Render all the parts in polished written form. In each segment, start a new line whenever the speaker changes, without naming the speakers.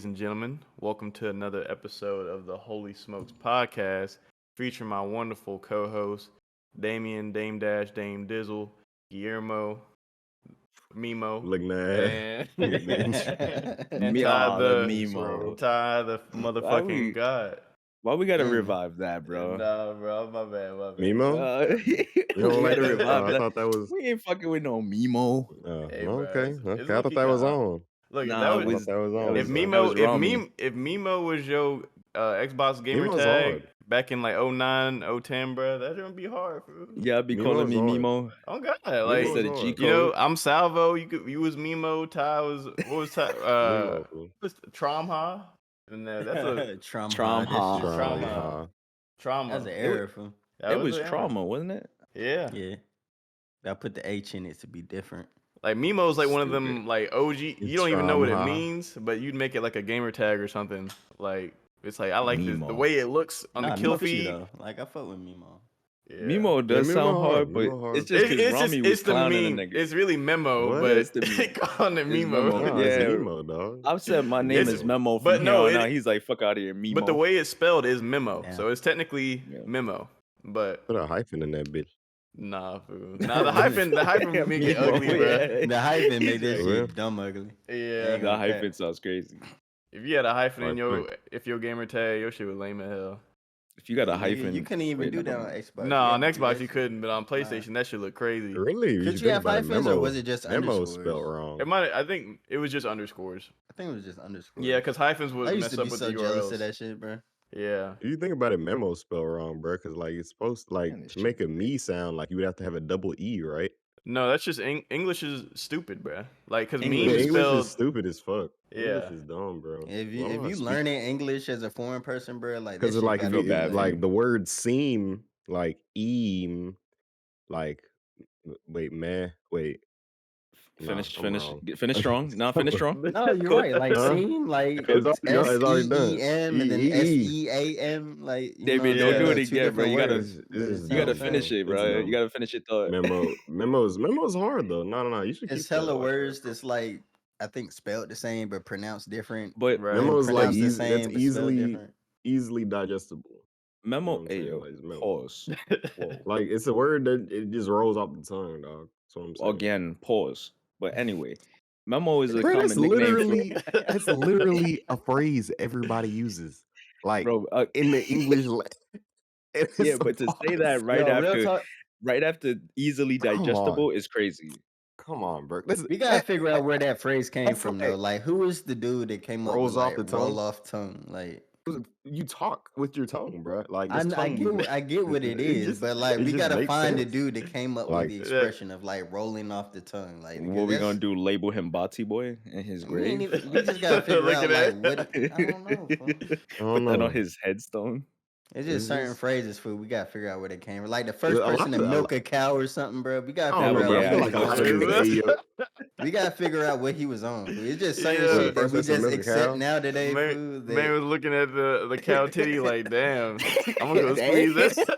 ladies and gentlemen. Welcome to another episode of the Holy Smokes podcast, featuring my wonderful co-hosts, Damian, Dame Dash, Dame Dizzle, Guillermo, Mimo,
Look nah.
and and
Me, the
Ty the
Why
motherfucking
we
God.
why we gotta revive that, bro?
Nah, bro, my bad.
Mimo?
We
You don't like
gotta
that?
revive
I
that.
thought that was.
We ain't fucking with no Mimo.
Hey, bro,
Okay.
it's
Okay. I thought
low-key
that was
kinda-
on.
Look, if
Nah,
that
it
was,
I
was
thought that was
that
on.
if
was that
Mimo
was Rami.
if Mimo was your Xbox gamer
Mimo's
tag
hard.
back in like 09, 010, bro, that gonna be hard, bro.
Yeah, be calling me
Mimo's hard.
Mimo
Oh God,
Mimo
like
instead
is
of G
hard.
you know,
code.
I'm Salvo. You was Mimo. Ty was what was Ty?
Mimo, fool.
What's Trauma? And that's a
Trauma.
Trauma.
That shit's
Trauma. Trauma.
That's an error for.
That
It was
an error.
trauma, wasn't it?
Yeah.
Yeah. I put the H in it to be different.
Like Mimo's like one of
Stupid.
them like OG. You
It's
don't even know what it
Trauma.
means, but you'd make it like a gamer tag or something. Like it's like I like this, the
Mimo.
way it looks on
Nah,
the kill
Mimo
feed.
though. Like I fuck with Mimo.
Yeah.
Mimo does
Mimo
sound
hard,
hard, but
Mimo hard.
it's just because Rami was
it's the
clowning
meme.
the nigga.
It's really Memo,
What?
but
It's the meme.
calling it
It's
Memo.
Memo.
No, it's
Yeah.
Mimo, dog.
I've said my name
It's-
is Memo
but
from
no,
here on
it-
out. He's like, fuck out of here, Mimo.
But the way it's spelled is Memo,
Yeah.
so it's technically
Yeah.
Memo. But
Put a hyphen in that bitch.
nah, fool. Nah, the hyphen make it
Mimo,
ugly, bro.
yeah.
The hyphen made that
For
shit
real?
dumb ugly.
Yeah.
The hyphen sounds crazy.
If you had a hyphen in
Right,
your
right.
if your gamer tag, your shit was lame as hell.
If you got a
Nigga,
hyphen,
you couldn't even
wait,
do that
never
on
mind.
Xbox.
No, on
had to do
Xbox
that
you
shit.
couldn't, but on PlayStation that shit look crazy.
Really?
Could
should
you have
think about it.
hyphens or was it just
Memo
underscores?
spelled wrong.
It might. I think it was just underscores.
I think it was just underscore.
Yeah, because hyphens would
I
mess
used to
up
be
with
so
the
jealous
URLs.
of that shit, bro.
Yeah.
If you think about it, Memo spelled wrong, bro. Because like it's supposed to
Man, this
to make
shit
a me sound like you would have to have a double E, right?
No, that's just English is stupid, bruh. Like, cause
English-
Yeah,
memes
English
spelled.
is stupid as fuck. English
Yeah.
is dumb, bro.
If
Why
you
don't I
if you
speak-
learning English as a foreign person, bro, like that
Because
shit
like
gotta
feel
be
bad,
lame.
like the word seem like eam like wait man wait
Finish,
I'm
finish,
wrong.
finish strong. No, finish strong.
No, you're right. Like
Huh?
seem like
It's already done.
SEEM and then
E-E-E.
SEAM. Like you
David,
know,
don't do
they're
it
two
again, bro.
different
You gotta-
words,
It's
but it's
just
You
the
gotta
same
dumb,
finish
thing.
it,
It's
bro.
dumb.
You gotta finish your thought.
Memo's hard though. No, you should
It's
keep that.
hella
Watch that,
words
bro.
that's like I think spelled the same but pronounced different.
But
Right.
Memo's like
Pronounced the
easy, that's
same but spelled different.
easily digestible.
Memo,
You know what I'm saying?
ayo,
Like, it's memo.
pause. Whoa.
Like it's a word that it just rolls off the tongue, dog. That's what I'm saying.
Again, pause. But anyway, Memo is a
Bro,
common
that's
nickname.
that's literally a phrase everybody uses. Like
Bro,
in the English.
yeah, but to say that right
Yo, real
after,
talk,
easily
Come on.
digestible is crazy.
Come on, bro. Listen,
we gotta figure out where that phrase came
that's
from
like-
though. Like who is the dude that came up
Rolls
with
off
like
the
roll
tongue?
off tongue? Like
you talk with your tongue, bro. Like
I,
it's
I
tongue
get I get what it
It
is,
just-
but like
it
we
just
gotta
makes
find the
sense.
dude that came up
Like-
with the expression of like rolling off the tongue. Like
What we gonna
that's-
do? Label him Bati Boy in his
We, ain't
grave?
even, we just gotta figure
Look
out
at
like
that.
what I don't know. fool.
I don't
Put that
know.
on his headstone.
It's
It's
just certain
just-
phrases, food. We gotta figure out where they came from. Like the first
A lot
person to
of-
milk a cow or something, bro. We gotta
I don't
figure
know,
out
bro. I
what
feel
he
like
was
a
on.
lot of niggas,
We gotta figure out what he was on. Fool. It's just certain
Yeah.
shit that
First
we
person to
just
milk a
accept
cow?
nowadays.
Man,
Food,
man was looking at the cow titty like, damn, I'm gonna go
Damn.
squeeze that.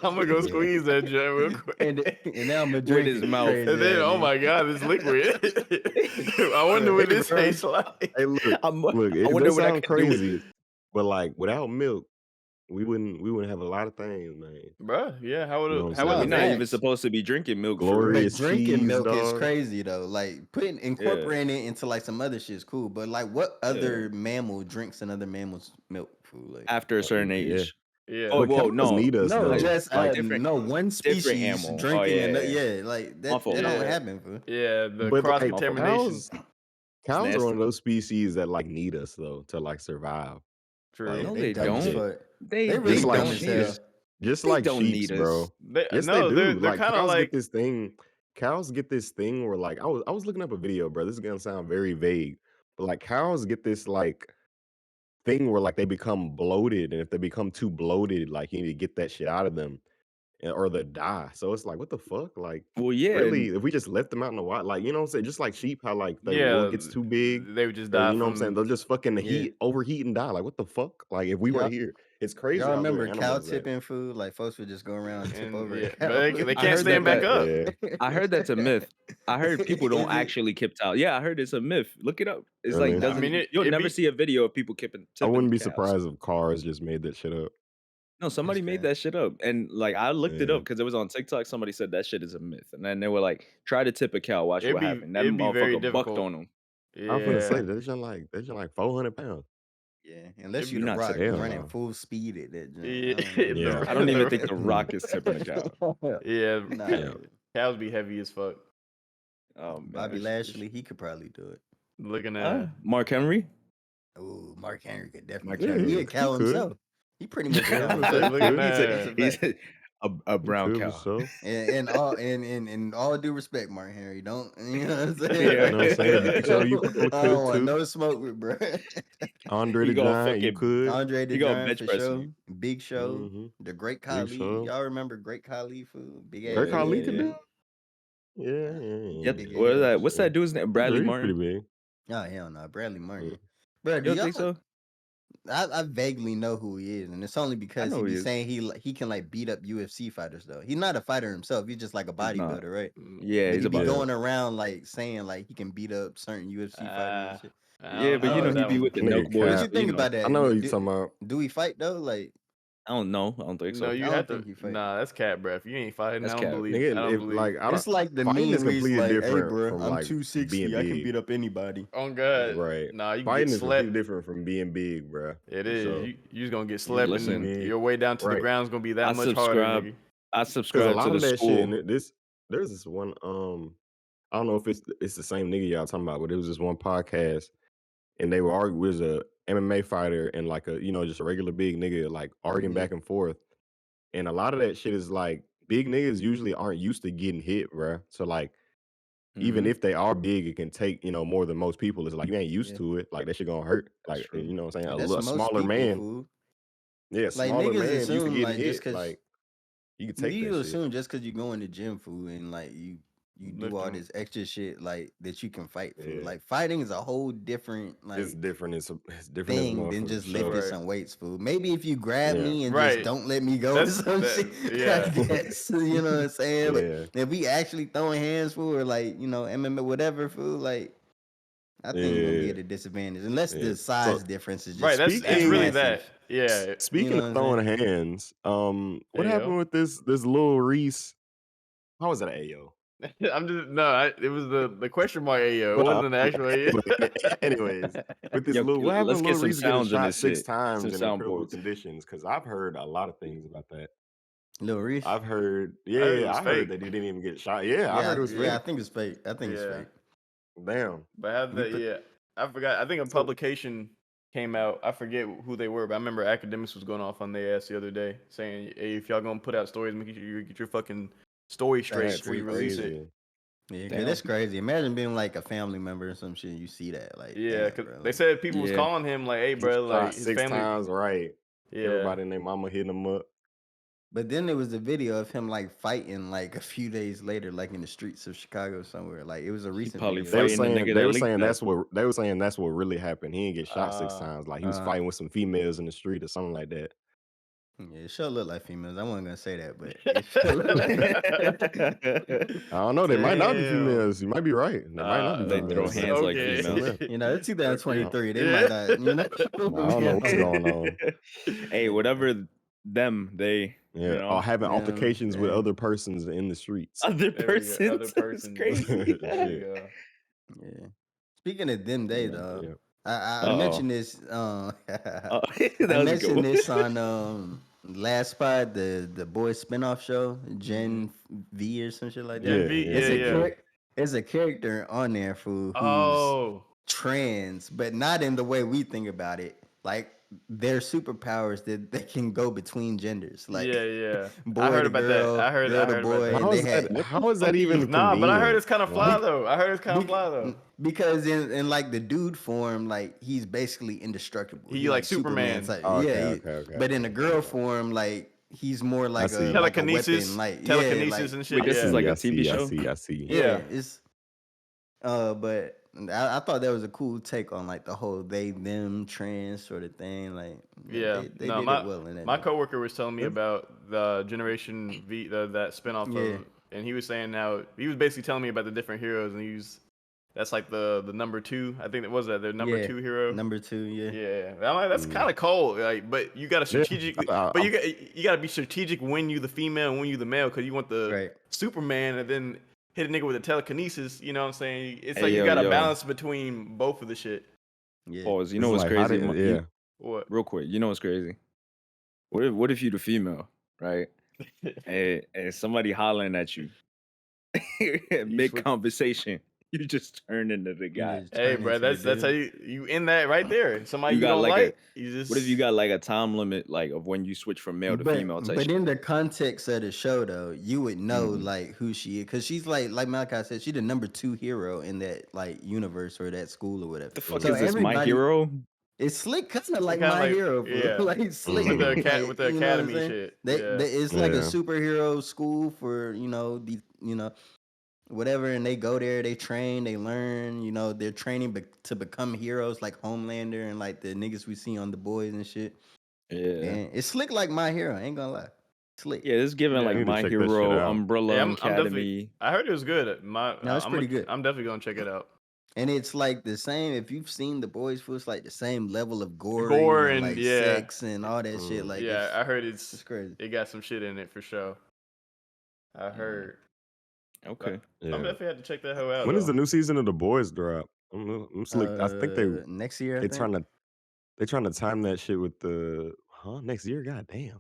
I'm gonna go squeeze that joint real quick.
and now I'm gonna
With
drink
his
it.
mouth.
Crazy
And then,
ass
oh
nigga.
my god, it's liquid. I wonder what this
Bro.
tastes like.
Hey, look, it
I wonder
does
what I
sound
can do with
crazy,
this.
but like without milk, we wouldn't have a lot of things, man.
Bruh, yeah, how would
You know
it?
what
How
I'm
would
We're
saying?
not
it?
even
facts.
supposed to be drinking milk.
But
Glorious
drinking
cheese,
milk is
dog.
crazy though. Like incorporating it into like some other shit's cool. But like, what other mammal drinks another mammal's milk? Food like
After a certain
Yeah.
age.
Yeah.
Oh,
But
whoa,
cows
no.
need us,
no,
though.
just
Like,
different-
no one species
animal. Oh,
drinking.
yeah,
Yeah, like that.
My fault.
That don't
Yeah.
happen. Fool.
Yeah, the
but
cross
like,
contamination.
cows
nasty.
are one of those species that like need us though to like survive.
True.
Like,
No,
they
they
dumb as
don't.
fuck.
They
They really
just like
dumb as
sheep,
hell.
just
They
like
don't
sheep,
need us.
bro. Yes,
no,
they do.
They're
Like
kind of
cows
like
get this thing. Cows get this thing where like I was looking up a video, bro. This is gonna sound very vague, but like cows get this like thing where like they become bloated, and if they become too bloated, like you need to get that shit out of them. or they die. So it's like, what the fuck? Like,
Well, yeah,
really,
and
if we just left them out in the wild, like, you know what I'm saying? Just like sheep, how like their wool
Yeah,
gets too big,
they would just
or
die
you know what I'm saying?
from.
They'll just fucking
Yeah.
overheat and die. Like, what the fuck? Like, if we were
Y'all,
here, it's
y'all
crazy how little
remember cow
animals that.
tipping food? Like folks would just go around and tip
And
over a
yeah,
cow.
but they
I
can't
heard
stand back
that
up.
Yeah,
I heard that's a myth. I heard people don't
Is it?
actually kip cow. Yeah, I heard it's a myth. Look it up. It's like
really.
I mean,
you'll
it'd
never
be
see a video of people
I
tipping
wouldn't be
cows.
surprised if cars just made that shit up.
No, somebody
That's
made
crazy.
that shit up, and like I looked it
Yeah.
up because it was on TikTok. Somebody said that shit is a myth, and then they were like, "Try to tip a cow, watch what happened." That
it'd be very
motherfucker bucked
difficult.
on him.
I was gonna say
Yeah,
they're just like 400 pounds.
Yeah, unless
it'd
you
You're
the
not
rock
tipping a
Hell
running
cow.
no.
full speed at that joint.
yeah.
I don't know.
Yeah.
I don't even think
The,
the Rock is tipping a cow.
yeah,
Nah,
Yeah.
cows be heavy as fuck.
Oh man,
Bobby Lashley, he could probably do it.
Looking at
Mark Henry.
Oh, Mark Henry could definitely.
Mark
He
Henry.
a
he
cow
could.
himself. He pretty much a
Yeah,
cow
I was gonna say,
himself.
he
looking
could.
at
He's
That's a fact.
a
He
brown
could,
cow.
for sure.
And all due respect, Mark Henry, don't you know what I'm saying?
Yeah.
You know what I'm saying? Big Show, you probably
I don't
could
want
too.
no smoke with bro.
Andre
He
the
gonna
Giant, you
fucking
could.
Andre the
he gonna
Giant
bench
for
press
sure.
you.
Big Show,
Mm-hmm.
the Great
Big
Khali.
Show.
Y'all remember Great Khali food? Big
Yeah,
ass
Great Khali
head.
could
yeah.
do. Yeah,
Yeah,
yeah,
Yep.
big
yeah.
What is
ass.
that? What's
Yeah.
that dude's name? Bradley
He's pretty
Martin.
big.
Oh hell no, Bradley
Yeah.
Martin. Bro,
You
do
don't
y'all?
think so?
I vaguely know who he is, and it's only
I
because he
know
be
he is.
saying he can like beat up UFC fighters though. He's not a fighter himself. He's just like a
He's not.
bodybuilder, right?
Yeah,
But
he's
he
a
be
Yeah.
going around like saying like he can beat up certain UFC fighters and shit.
Yeah, but
I
you know
don't
he
know.
be with the
Nigga
Nelk boys.
What you
cap.
think about
I
that?
know what you're talking about.
Do he fight though? Like
I don't know. I don't think
No,
so.
you
I
have
don't
to.
think he fight.
Nah, that's cat breath. You ain't fighting.
That's
I don't
cap.
believe. I
Nigga,
don't
if
believe.
like I
It's
don't
like the
fighting
meme
is
where he's
completely
like, "Hey,
different
bro,
from
I'm
like
260.
being
I can beat
big.
up anybody."
On God,
Right.
nah, you can
Fighting
get
is
slept.
completely different from being big, bro.
It
For
is.
sure.
You just gonna get
You
slept,
being
Listen,
and
big.
your way down to the
Right.
ground's gonna be that
I
much harder,
subscribe.
nigga.
I
Because a
subscribe to
lot
the
of that shit,
school.
and there's this one, I don't know if it's the same nigga y'all talking about, but it was this one podcast, and they were arguing with a MMA fighter and like a, you know, just a regular big nigga, like arguing
Mhm.
back and forth. And a lot of that shit is like big niggas usually aren't used to getting hit, bruh. So like even
Mhm.
if they are big, it can take, you know, more than most people. It's like you ain't used
Yeah,
to it. Like that shit gonna hurt.
That's
Like,
true.
you know what I'm saying?
and
A,
that's
a
most
smaller
people,
man,
fool.
yeah,
Like
smaller
niggas
man used to
assume
getting
like just
hit.
cause
Like you can take
you
that shit.
assume just cause you go in the gym, fool, and like you do all
Lifting.
this extra shit like that you can fight, fool.
Yeah.
Like fighting is a whole different
It's
like
different. It's different as a
thing than
motherfucker,
just
for
lifting
sure.
Right.
some weights, fool. Maybe if you grab
Yeah.
me and
Right.
just don't let me go or
That's
some
that.
shit, I
Yeah.
guess, you know what I'm saying? But
Yeah.
if we actually throwing hands, fool, or like, you know, MMA, whatever, fool, like, I think we're gonna be
Yeah.
at a disadvantage unless
Yeah.
the size
So
difference is
Right.
just
It's
speaking
really
massive.
that. Yeah.
You
speaking
know
of
what I'm
throwing
saying?
hands, what
Ayo.
happened with this little Reese? How was that Ayo?
I'm just no. It was the question mark. Ayo. It
Well,
wasn't the actual.
anyways, with this
Yo,
little, what happened?
let's
With
get
little
some
Reese getting
sounds in
shot
this
6
shit.
times
Some
in incredible
soundboards.
conditions? Because I've heard a lot of things about that.
Lil Reese?
I've heard,
I heard it
yeah,
was
I heard
fake.
that he didn't even get shot. Yeah, I heard it was
Yeah, I
fake.
think it's fake. I think it's
Yeah.
fake.
Damn.
But how
You
that?
th-
Yeah. I forgot. I think a
So
publication came out. I forget who they were, but I remember academics was going off on their ass the other day saying, "Hey, if y'all gonna put out stories, make sure you get your fucking story straight
that's
before you release it."
crazy.
Yeah, cause
Damn.
that's crazy. Imagine being like a family member or some shit. You see that, like,
Yeah,
damn,
because
bro.
they
Like,
said people was
Yeah.
calling him like, "Hey,
He
bro, like
shot
his
6
family."
times, right?
Yeah.
Everybody and their mama hitting him up.
but then there was a video of him like fighting like a few days later, like in the streets of Chicago somewhere. Like it was a
He
recent
probably
video.
They were
fighting the
saying
nigga
they
that
were
leaked
saying
that.
they were saying that's what really happened. He didn't get shot 6
Uh,
times. Like he was fighting with some females in the street or something like that.
Yeah, it sure look like females. I wasn't gonna say that, but it sure look like
I don't know. They might not be
Damn.
females. You might be right. They might not be
They throw
females. but
hands like
it's something
females.
else.
you know, it's
Okay.
2023. They
Yeah.
might not, you know.
I don't know what's going on.
Hey, whatever them, they,
Yeah,
you know,
or having
Yeah,
altercations with
yeah.
other persons in the streets.
other
There we go. Other
persons. It's
persons.
crazy.
There you go.
Yeah. Speaking of them days,
Yeah,
though,
yeah.
I
Uh-oh.
mentioned this.
That
I
was a good
mentioned
one.
this on last spot, the boys spinoff show, Gen V or some shit like that.
Gen V.
Yeah,
Yeah, yeah.
It's a character on there who's
Oh.
trans, but not in the way we think about it. Like their superpowers that they can go between genders. Like
Yeah, yeah.
boy
I heard
to
about
girl,
that. I heard
girl
I
to
heard about
boy,
that.
and
How
they
is
had
that? How is that even
Nah, but I heard
convenient?
it's kind of fly
Like,
though. I heard it's kind of fly though.
because in like the dude form, like he's basically indestructible.
He like Superman.
type.
okay,
Yeah,
okay.
but in the girl form, like he's more like
see.
a
Telekinesis,
weapon, like
telekinesis and shit.
Wait, this is
yeah.
like a
I
TV show?
I see.
Yeah.
it's but I thought that was a cool take on like the whole they them trans sort of thing. Like
Yeah,
they
no,
did it well in that.
my
though.
coworker was telling me about the Generation V, that spinoff
Yeah.
of, and he was saying how he was basically telling me about the different heroes, and that's like the number two. I think it was their number
Yeah,
two hero.
Number 2, yeah.
Yeah, I'm like, that's kind of cold. Like, but you got to strategically, but you got to be strategic when you the female and when you the male, because you want the
Right.
Superman and then hit a nigga with a telekinesis. You know what I'm saying? It's like
Hey,
you
yo,
got to
yo.
balance between both of the shit.
Yeah.
Pause. You
It's
know what's
like, how
crazy?
did- yeah.
What?
Real quick. You know what's crazy? What if you the female, right? and somebody hollering at you mid
switch-
conversation, you just turn into the guy.
just
Hey,
turn
bro,
into the
that's how
dude.
you in that right there. Somebody
You
you,
got
don't
like
like, you just.
What if you got like a time limit, like of when you switch from male to female type
But
shit?
in the context of the show, though, you would know
Mhm.
like who she is, because she's like Malachi said, she's the number 2 hero in that like universe or that school or whatever.
The fuck
So
is this, My
everybody-
Hero?
It's slick, kind of like
kinda
My
like-
Hero, fool.
yeah.
like slick
with the
like,
with the
you know what I'm
academy
saying?
shit.
They,
yeah.
it's like a
Yeah.
superhero school for whatever, and they go there, they train, they learn, they're training to become heroes like Homelander and like the niggas we see on The Boys and shit.
Yeah.
And it's slick like My Hero, I ain't gonna lie. Slick.
Yeah, it's giving
Yeah. I
like
need to
My
check that shit
Hero,
out.
Umbrella
Yeah, I'm definitely.
Academy.
I heard it was good.
No, it's pretty good.
I'm definitely gonna check it out.
And it's like the same, if you've seen The Boys, it's like the same level of gore
Gore
and
and,
like
yeah.
sex and all that shit. Like
Yeah, I heard
it's crazy.
it got some shit in it for sure. I heard.
Okay.
Yeah.
I'm definitely had to check that hoe out.
When
though.
is the new season of The Boys drop? I'm slick. I think
next year.
they trying to time that shit with the next year. God damn.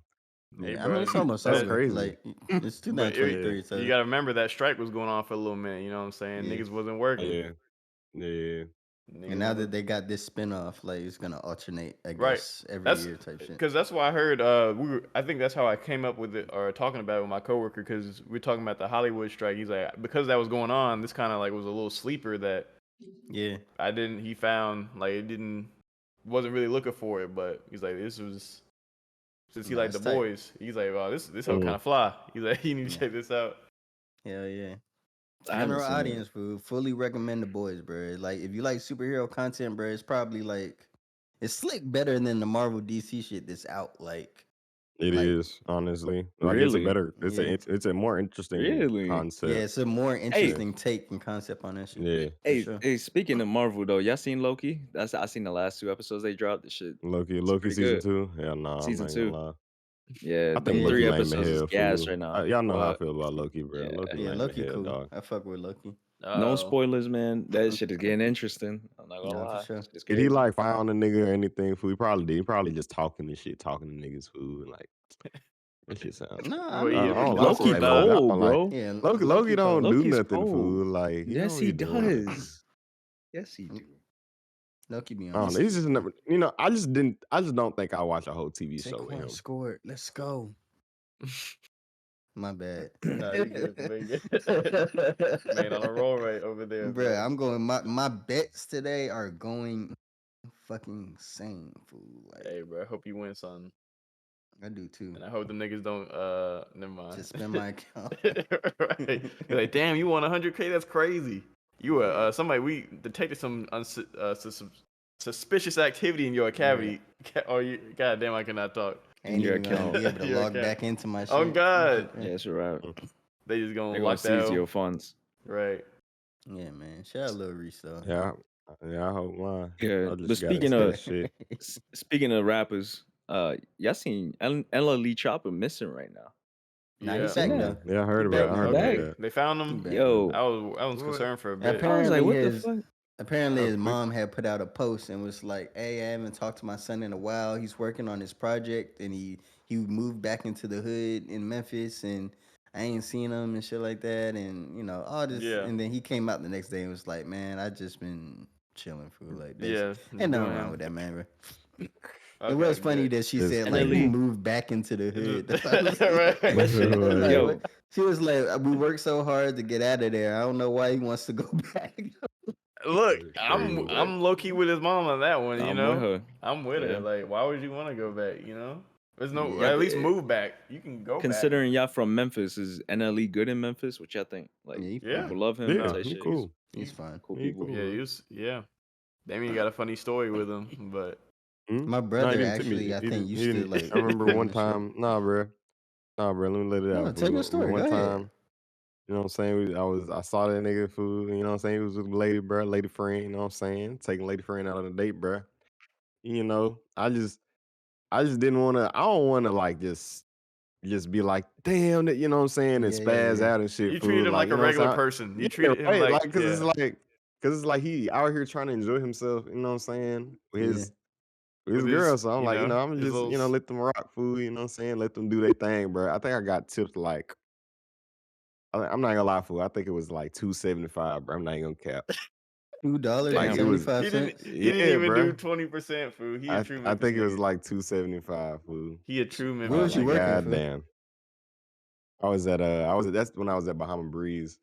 Hey,
Yeah, I
bro,
mean, it's almost
that's
over.
crazy.
Like it's
But
2023. So
you gotta remember that strike was going on for a little minute. You know what I'm saying?
Yeah.
Niggas wasn't working.
Yeah. Yeah.
and now that they got this spinoff, like it's gonna alternate, I
Right.
guess, every
That's-
year type shit.
Because that's why I heard. I think that's how I came up with it, or talking about it with my coworker. Because we're talking about the Hollywood strike. He's like, because that was going on, this kind of like was a little sleeper that
Yeah,
he found, like, wasn't really looking for it, but he's like, this was, since he
Nah,
liked The
it's tight.
Boys, he's like, wow, this hoe
Mhm.
kind of fly. He's like, you need to
Yeah.
check this out.
hell yeah.
I haven't
General
seen it.
audience, food. Fully recommend The Boys, bro. Like if you like superhero content, bro, it's probably like it's slick better than the Marvel DC shit that's out. Like
It
Like-
is, honestly. Like it's a
Really?
better
Yeah.
it's a more interesting
Really?
concept.
yeah, it's a more interesting take and concept on that shit.
Yeah.
Hey,
sure.
hey, speaking of Marvel though, y'all seen Loki? I seen the last 2 episodes they dropped. The shit.
Loki
pretty
season
good.
2. Yeah, no,
Season
I'm not
2.
gonna lie.
Yeah,
I
them
think
Yeah.
3
Loki lame as
episodes is
hell,
gas
fool.
right now.
Y'all know how I
but
feel about Loki, bro.
yeah,
Loki
Yeah,
lame
Loki
as hell,
cool.
dog.
I fuck with Loki.
no spoilers, man. That shit is getting interesting. I'm not gonna
Nah, for
lie.
sure.
It's
Did he
crazy.
like found a nigga or anything, fool? He probably did. He probably just talking to niggas, fool. Like that shit sounds.
No, I
Well,
mean,
yeah,
if it's
Loki
Loki
possible,
dog.
cold,
like-
bro.
Yeah,
Loki don't
cold.
do
Loki's
nothing,
cold.
fool. Like
Yes, he does. Yes, he do.
Loki be
I
on.
don't know. He's just never. I just don't think I watch a whole TV show with him.
Saquon scored. Let's go. My bad.
Nah, you good, man. Man on a roll right over there,
Bro,
bro.
I'm going. My bets today are going fucking insane, fool. Like
Hey, bro, I hope you win something,
I do too.
and I hope the niggas don't. Never mind.
Just spend my account.
Right. You're like, damn, you won 100K. That's crazy. You were somebody. We detected some suspicious activity in your cavity. Oh, goddamn, I cannot talk.
Ain't
your
even gonna
account.
be able to
Your
log
account.
back into my shit.
Oh, God.
Yeah, it's right.
They just
They're
gonna
gonna
lock that
seize
out.
your funds.
Right.
Yeah, man. Shout out Lil Reese though.
Yeah, I hope mine.
Yeah,
I
but
just gotta
speaking
say
of-
shit.
Speaking of rappers, y'all seen Ella Lee Chopper missing right now?
Nah,
Yeah.
he's back
Yeah.
though.
Yeah, I heard
He
about.
back
I heard
now.
back.
about that.
They found him.
Back.
Yo,
I was concerned for a bit.
I was
Apparently
like, what the
his-
fuck?
Apparently,
Oh,
his
quick.
mom had put out a post and was like, "Hey, I haven't talked to my son in a while. He's working on his project, and he moved back into the hood in Memphis, and I ain't seen him and shit like that, and all this."
Yeah.
And then he came out the next day and was like, "Man, I just been chilling for like this.
Yeah.
Ain't nothing
doing
wrong
him.
with that, man, bro."
Okay,
It was funny
good.
that she
It's
said
funny.
like he moved back into the hood.
Right.
Like,
Yo.
what? She was like, "We worked so hard to get out of there. I don't know why he wants to go back."
Look,
Crazy.
I'm low key with his mom on that one. You
I'm
know,
with her.
I'm with
Yeah.
her. Like, why would you want to go back? You know, There's no
Yeah.
at least move back. You can go
Considering y'all from Memphis, is NLE good in Memphis? What y'all think? Like
Yeah, he
Yeah.
people love him.
Yeah,
type
he
shit?
cool.
he's fine.
Cool
He
people.
cool.
back. Yeah,
bro.
he was. Yeah, Damien got a funny story with him, but
My
Nah, he
brother
didn't tip me.
actually, I
He
think,
didn't. He
used to
didn't.
like.
I remember one
and shit.
time. Nah, bro. Let me let it
No,
out.
tell your
Fool.
story.
One
Go ahead.
time, you know what I'm saying? I saw that nigga, fool. You know what I'm saying? He was with a lady, bro, lady friend. You know what I'm saying? Taking lady friend out on a date, bro. You know, I just didn't want to. I don't want to like just be like, damn, that you know what I'm saying, and
Yeah,
spaz
yeah.
out and shit,
you
fool.
treated him
Like,
like
you
a
know what I'm
regular
saying?
person. You
Yeah,
treated him
right.
like
Like, cause it's like he out here trying to enjoy himself. You know what I'm saying? With
Yeah.
his
with
girl.
his,
So I'm like, you know, I'm
his
just,
little.
you know, let them rock, fool. You know what I'm saying? Let them do their thing, bro. I think I got tipped like, I'm not gonna lie, fool. I think it was like $2.75, bro. I'm not even gonna cap.
$2
Like
and
it was,
75
He didn't.
cents.
He didn't
yeah,
even do
bro.
20%, fool. He a true
I
Memphis
think it was
nigga.
like $2.75, fool.
He a true
Where
Memphis
was you
Like,
nigga.
working for?
goddamn. That's when I was at Bahama Breeze.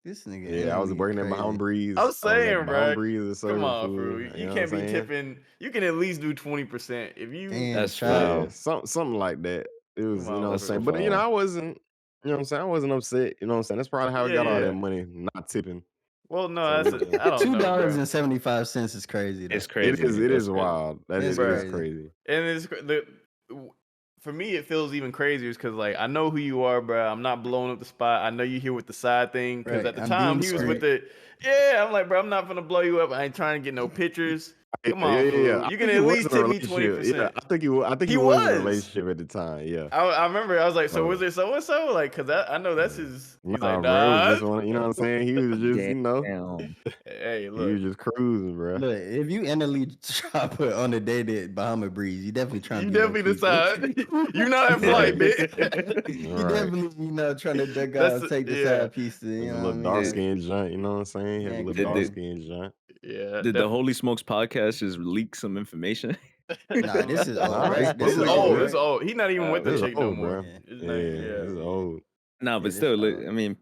This nigga
Yeah, I was
NLE
working at Bahama
crazy.
Breeze.
I'm
I was at
saying,
Bahama
bro.
Breeze as a
Come
server,
on,
fool.
fool.
You
You
know what I'm
can't be
saying?
tipping. You can at least do 20%. If you
Damn,
That's
child.
Yeah,
foul.
something like that. It was,
come
you know
on,
what I'm
That's so
saying?
fool.
But you know,
foul.
I wasn't, you know what I'm saying? I wasn't upset. You know what I'm saying? That's probably how I
Yeah,
got all that
yeah.
money, not tipping.
Well, no,
So
that's
you know,
I don't
$2
know, bro.
and 75 cents is crazy though.
It's crazy.
it
That's
is
crazy.
wild. That
It's
is it is
crazy.
crazy.
And for me, it feels even crazier because like I know who you are, bro. I'm not blowing up the spot. I know you here with the side thing because
Right.
at the
I'm
time
being
he was with
discreet.
the. Yeah, I'm like, bro, I'm not gonna blow you up. I ain't trying to get no pictures. Come
Yeah,
on,
yeah, yeah.
fool.
I
You can
think he
at
was
least
in a
tip me
relationship. Yeah,
20%.
I think he
He
was in a
was.
relationship at the time. Yeah.
I remember. I was like, so was
So
it so and so? Like, cause I know that's
yeah.
his. He's
Nah,
like,
bro, it was
nah.
just one. You know what I'm saying? He was just, you know,
Damn.
Hey,
he was
look,
just cruising, bro.
Look, if you NLE chopper on a date at Bahama Breeze, you definitely trying to
you
be low
definitely
key. Fool.
decide. You not at
Right.
flight, bitch.
You
Right.
definitely, trying to duck
That's
out, take the
yeah,
side piece to,
His
you know what I
little
mean?
dark
Did,
skinned joint, you know what I'm saying? He had a
Yeah,
little
did
dark
the
clearly.
skinned joint.
yeah.
did the Holy Smokes podcast just leak some information?
Nah, this is old,
Nah, it's
right? This
This
is
is
public
old,
old.
shit.
This is
right?
old. He not even with the
This is
chick no
old,
more.
bro.
Yeah.
It's not,
Yeah,
yeah.
this is
Yeah.
old.
Nah,
Yeah,
but
this
still,
old.
I mean,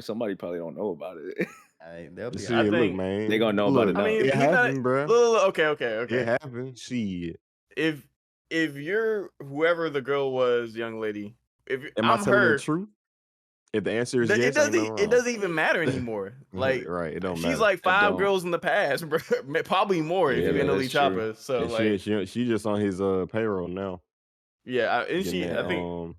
somebody probably don't know about it.
They'll be
I
Shit,
alright.
look,
think.
They gonna
man.
know about it
Look,
I
now.
mean,
it
he not.
happened, bro.
Okay, okay,
It
okay.
happened. Shit.
If you're whoever the girl was, young lady, if
Am I
I'm
telling the
her,
truth? If the answer is
it
yes, ain't nothing
doesn't
wrong.
even matter anymore. Like
Right, it don't
she's
matter.
like
It
5
don't.
girls in the past, bro. Probably more if
Yeah,
you
Yeah.
that's
NLE
true.
Chopper. So
And
like,
she just on his payroll now.
yeah, and
Getting
she,
that
I think,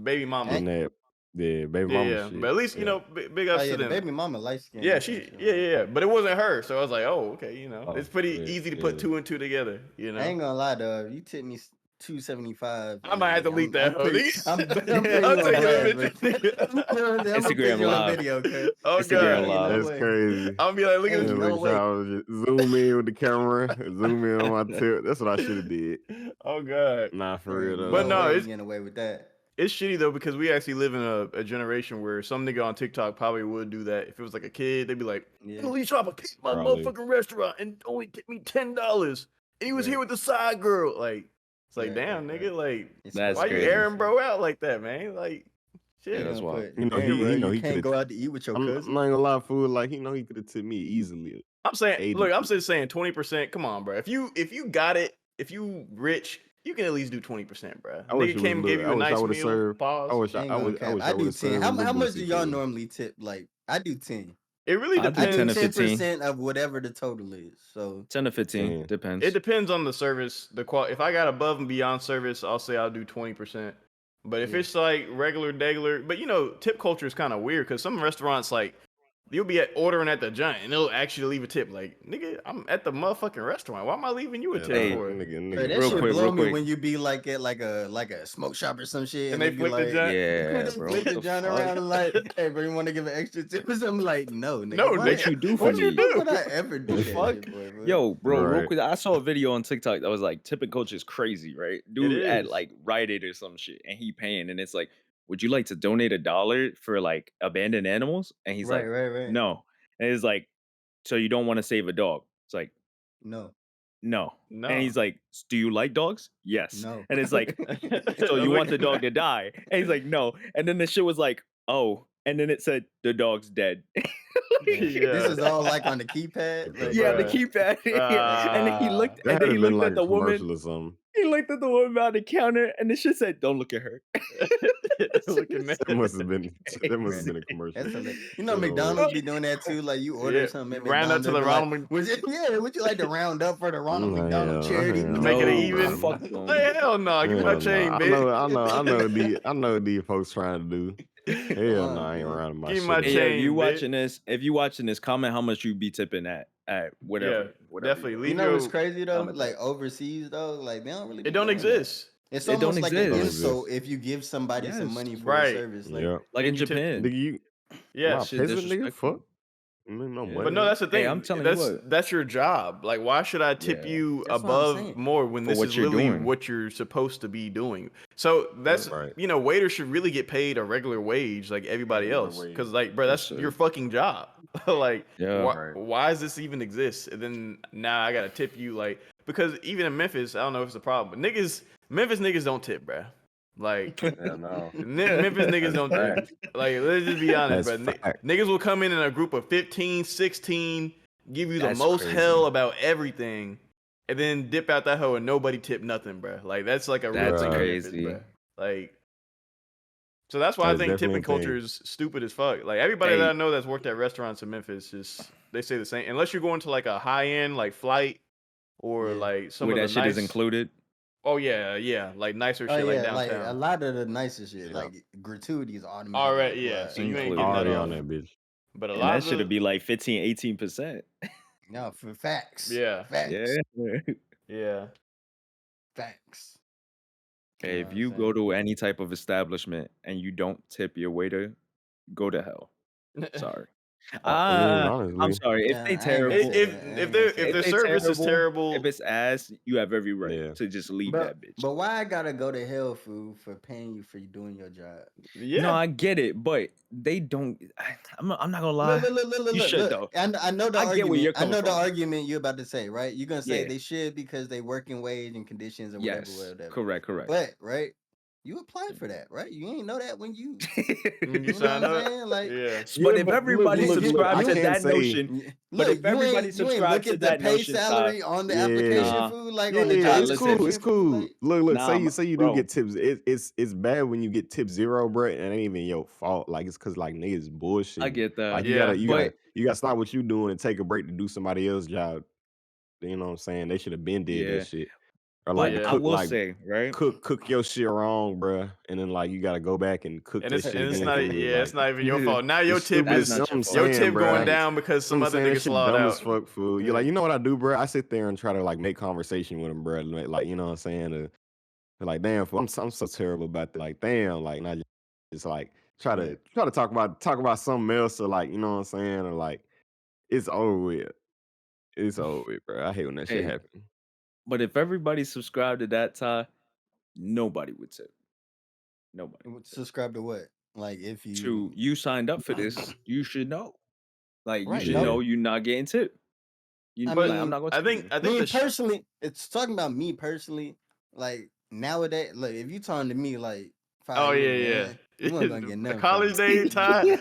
baby mama.
getting that baby
Yeah,
mama
yeah. But
shit.
at least
Yeah.
big
Oh
ups
yeah,
to
the
them.
baby mama light skin
Yeah,
or
she,
some shit.
yeah. But it wasn't her, so I was like, oh, okay,
Oh,
it's pretty
yeah,
easy to put
yeah.
2 and 2 together.
I ain't gonna lie though, if you tip me 275,
I might have to leak that hoe.
I'm
nigga.
putting
I'll
you on
take a
blast,
picture.
bro.
nigga.
I'm gonna put
Instagram
you on
live.
video, cuz.
Oh
Instagram
god,
Ain't no
live.
That's
way.
crazy.
I'm be like, look at
Ain't
Yeah,
this.
no
look,
way.
I was just zoom in with the camera, zoom in on my tip. That's what I should have did.
Oh god.
Nah, for
There
real
ain't
though.
But
no
no,
way you getting away with that.
it's shitty though because we actually live in a generation where some nigga on TikTok probably would do that. If it was like a kid, they'd be like,
Yeah.
"Police chopper kicked my
Probably.
motherfucking restaurant and only tipped me $10, and he was here
Right.
with the side girl." Like, it's like,
Right,
damn,
right,
nigga,
right.
like,
It's
That's
why you
crazy.
airing bro out like that, man? Like,
Yeah,
They
shit.
that's
gonna
wild.
put,
You know,
damn, bro, you
he
can't
could
go
have.
out to eat with your
I'm
cousin.
not gonna lie, fool. Like he could have tipped me easily.
I'm saying,
80.
look, I'm just saying 20%. Come on, bro. If you got it, if you rich, you can at least do 20%, bro.
I wish
Nigga
it was.
came and gave
Look,
you
I
a
wish I
nice
would have
meal.
served.
Pause.
I ain't gonna
I
cap.
wish
I
I would
do
have
10.
served
How,
a little
how much do
bussy
y'all
food.
normally tip? Like, I do 10.
It really
I do
I
10
do
to
depends.
15.
10% of whatever the total is. So
10 to 15
10.
It
depends.
depends on the service, the qual. If I got above and beyond service, I'll say I'll do 20%. But if
Yeah.
it's like regular, but tip culture is kind of weird because some restaurants like you'll be ordering at the joint and they'll actually leave a tip. Like, nigga, I'm at the motherfucking restaurant. Why am I leaving you a
Yeah,
tip
Hey,
for?
Bro, that
Real
shit
quick,
blow
real
me
quick.
when you be like at like a smoke shop or some shit,
And
and
they
they be
flip the
like,
joint.
Yeah,
they
bro.
flip
What
the
the
John
fuck?
around and like, hey, bro, you want to give an extra tip or something? Like, no, nigga.
No,
Why?
nigga.
What you do for
What you
me?
Why
do?
would I ever do
The
that
fuck?
shit, boy?
Yo, bro, real
Right.
quick. I saw a video on TikTok that was like tipping culture is crazy, right?
It
Dude at
is.
like Rite Aid or some shit, and he paying, and it's like, would you like to donate $1 for like abandoned animals? And he's like,
Right.
no. And it's like, so you don't want to save a dog? It's like,
No,
no. And
No.
he's like, do you like dogs? Yes.
no.
And it's like, so you want the dog to die? And he's like, no. And then the shit was like, oh, and then it said the dog's dead.
Yeah. This
Yeah.
is all like on the keypad.
Okay,
Like,
Yeah, the
Bruh.
keypad. And then he
Ah.
looked,
that
and
had
then he
been
looked
like
at
a
the woman.
commercial or something.
He looked at the woman behind the counter, and the shit said, "Don't look at her."
Looking at
That must have been that must have
man,
been a commercial.
that's hilarious. You know,
Good old
McDonald's be doing that too. Like, you order
Yeah,
something at
round up
McDonald's,
to
they
the
be like,
Ronald
would you like to round up for the Ronald McDonald
hell,
charity?
hell,
Make it
No,
even.
fuck
nah,
them.
Like, hell no, give me my
hell
chain,
nah.
bitch.
I know what these folks trying to do.
Come
Hell no,
on,
I ain't
man.
around my
Give me
shit
my
up.
Hey, yo,
chain, bitch.
if you watching this, comment how much you be tipping at
Yeah,
whatever
definitely.
you
You
Leave
know what's
your.
crazy though?
comment
Like
that.
overseas though, like they don't really
It
be
don't
doing that.
exist.
It's
It don't
almost like an
exist.
Don't
insult
exist.
if you give somebody some
Yes,
money for a
Right.
service. Like,
Yeah.
like in
And you tip.
Japan.
Nigga, you
Yeah.
my
Shit
peasant nigga,
disrespectful.
fuck. No
Yeah.
But no,
money.
that's the
Hey, I'm
thing.
telling you what.
That's your job. Like, why should I tip
Yeah.
you
that's what I'm
above
saying.
more when
For
this
what
is
you're
literally
doing.
what you're supposed to be doing? So that's
Right.
waiters should really get paid a regular wage like everybody
Regular
else.
wage.
Because like, bro,
Yes,
that's your
sir.
fucking job. Like,
Yeah.
Right.
why does this even exist? And then now I gotta tip you like because even in Memphis, I don't know if it's a problem, but Memphis niggas don't tip, bro. Like.
Yeah, no.
Memphis niggas
That's
don't
fact.
tip. Like, let's just be honest,
That's
bro.
fact.
Niggas will come in a group of 15, 16, give you the
That's
most
crazy.
hell about everything, and then dip out that hoe and nobody tip nothing, bro. Like, that's like a real
That's
thing in
Bruh.
Memphis,
crazy.
bro. Like, so that's why
That
I
is
think
definitely
tipping
a
culture
thing.
is stupid as fuck. Like, everybody that I
Hey,
know that's worked at restaurants in Memphis, they say the same. Unless you're going to like a high end, like flight, or
Yeah.
like some
where
of the
that shit is
nice.
included.
Oh yeah, like nicer
Oh
shit like
yeah, like a
downtown.
lot of the nicer shit,
Yeah.
like gratuities automatically
Alright, yeah.
applied.
So you ain't getting that
Already
Included.
on
off.
that bitch.
But a
And
lot
that
of
should
the
be like 15, 18%.
No, for facts.
yeah,
Yeah.
Facts.
yeah.
Facts. You
Hey,
know
if
what I'm
you go
saying?
to any type of establishment and you don't tip your waiter, go to hell. Sorry.
I mean,
I'm
honestly,
sorry. If
Yeah,
they
I ain't gonna
if
say
terrible,
if
that. I
if
ain't
their
gonna say
if
if
their
that.
they
service is
terrible, if
terrible,
it's ass, you have every right
yeah.
to just leave
But
that bitch.
but why I gotta go to hell for paying you for you doing your job?
No,
yeah.
I get it, but they don't. I'm not gonna lie.
Look,
You should
look.
though.
I know the
I get where
argument.
you're
I
coming
know the
from.
argument you're about to say, right? You're gonna say
Yeah.
they should because they working wage and conditions or
Yes.
whatever.
Correct.
But right, you applied for that, right? You ain't know that when you
When you
you know
sign
what I'm
up,
saying? Like,
yeah.
But
Yeah,
if
but
everybody
you
I
subscribed to
can't
that
say.
notion, but
look,
if everybody
you ain't
subscribed
look
to
at the
that
pay
notion,
salary on the
Yeah,
application
nah,
food, like
yeah,
on the
nah.
job
it's cool.
Listen,
It's
description food,
cool.
like
Look.
nah,
Say you do
bro.
get tips. It's bad when you get tip zero, bro, and it ain't even your fault. Like it's because like niggas
I
bullshitting.
get that,
Like
Yeah.
but
you gotta stop what you doing and take a break to do somebody else's job. You know what I'm saying? They should have been did that
yeah.
shit. Or like
But
the
I
Yeah.
cook
will
like
say, right?
cook your shit wrong, bruh, and then like you gotta go back and cook
And
that
it's
shit
and it's
again
not
for real.
it's
Like
not even your fault. Now your
it's
tip
stupid
That's
as
is
not your
I'm
fault.
your
saying,
tip going
bruh.
down because some
I'm
other
saying that
nigga
shit
slawed
dumb as
out.
fuck, fool. You like, you know what I do, bro? I sit there and try to like make conversation with him, bro. Like, you know what I'm saying? Like, damn, fool, I'm so terrible about that. Like, damn, like, not just like try
yeah.
to talk about something else, or like, you know what I'm saying, or like, it's over with. It's over with, bro. I hate when that shit
Hey,
happen.
but if everybody subscribed to that, Ty, nobody would tip. Nobody would tip.
Subscribe to what? Like if
To
you
you signed up for this, you should know. Like you
right,
should
Yeah,
know
no.
you're not getting tipped. You
I
But
like I'm
mean
not gonna
I
tip
think
you.
I think the
personally, it's talking about me personally. Like nowadays, like if you talking to me like
oh
5 years ago,
yeah,
you weren't gonna
yeah.
get
The
nothing from
college
me.
day, Ty
You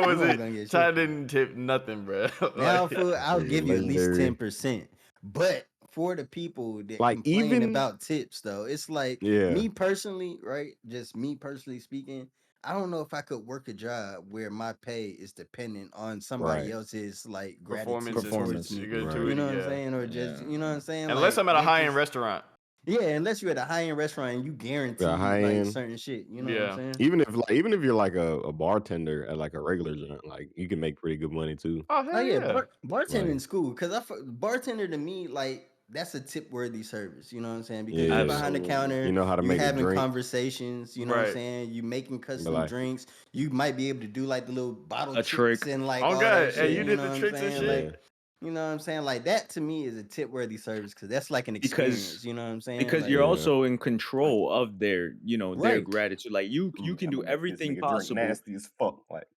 weren't
wasn't
gonna get
Ty
shit from me.
didn't tip nothing, bro.
Now,
Like
fool, I'll
yeah,
give you at least
legendary.
10%. But for the people that
Like
complain
even
about tips, though, it's like
yeah,
me personally, right? Just me personally speaking, I don't know if I could work a job where my pay is dependent on somebody
right,
else's like
performance
gratitude towards
Performance.
me.
and
You
right.
know
gratuity,
what I'm
yeah.
saying? Or just,
Yeah.
you know what I'm saying?
Unless
Like
I'm at a high end
interest.
restaurant.
Yeah, unless you're at a high end restaurant and you
Yeah,
guaranteed
high
like
end.
certain shit. You know what I'm
Yeah.
saying?
Even if you're like a bartender at like a regular joint, like you can make pretty good money too.
Oh
Oh
hell
yeah,
yeah.
bartending
Like
is cool because bartender to me like that's a tip worthy service. You know what I'm saying? Because you
yeah,
behind the
Absolutely.
you
counter,
know how to
you
make a
having
drink,
conversations. You know what I'm
Right.
saying? You making
but
custom
like
drinks. You might be able to do like the little bottle
A trick.
tricks and like
Oh
all that
god. Hey,
shit.
you
yeah,
You
did
know
the
what I'm
tricks and
saying?
yeah,
shit?
Like, you know what I'm saying? Like that to me is a tip worthy service because that's like an
Because
experience. You know what I'm saying?
because
Like,
you're
yeah.
also in control of their, their
right,
gratitude. Like you can
I'm
do
gonna make this
everything
nigga drink
possible.
nasty as fuck. Like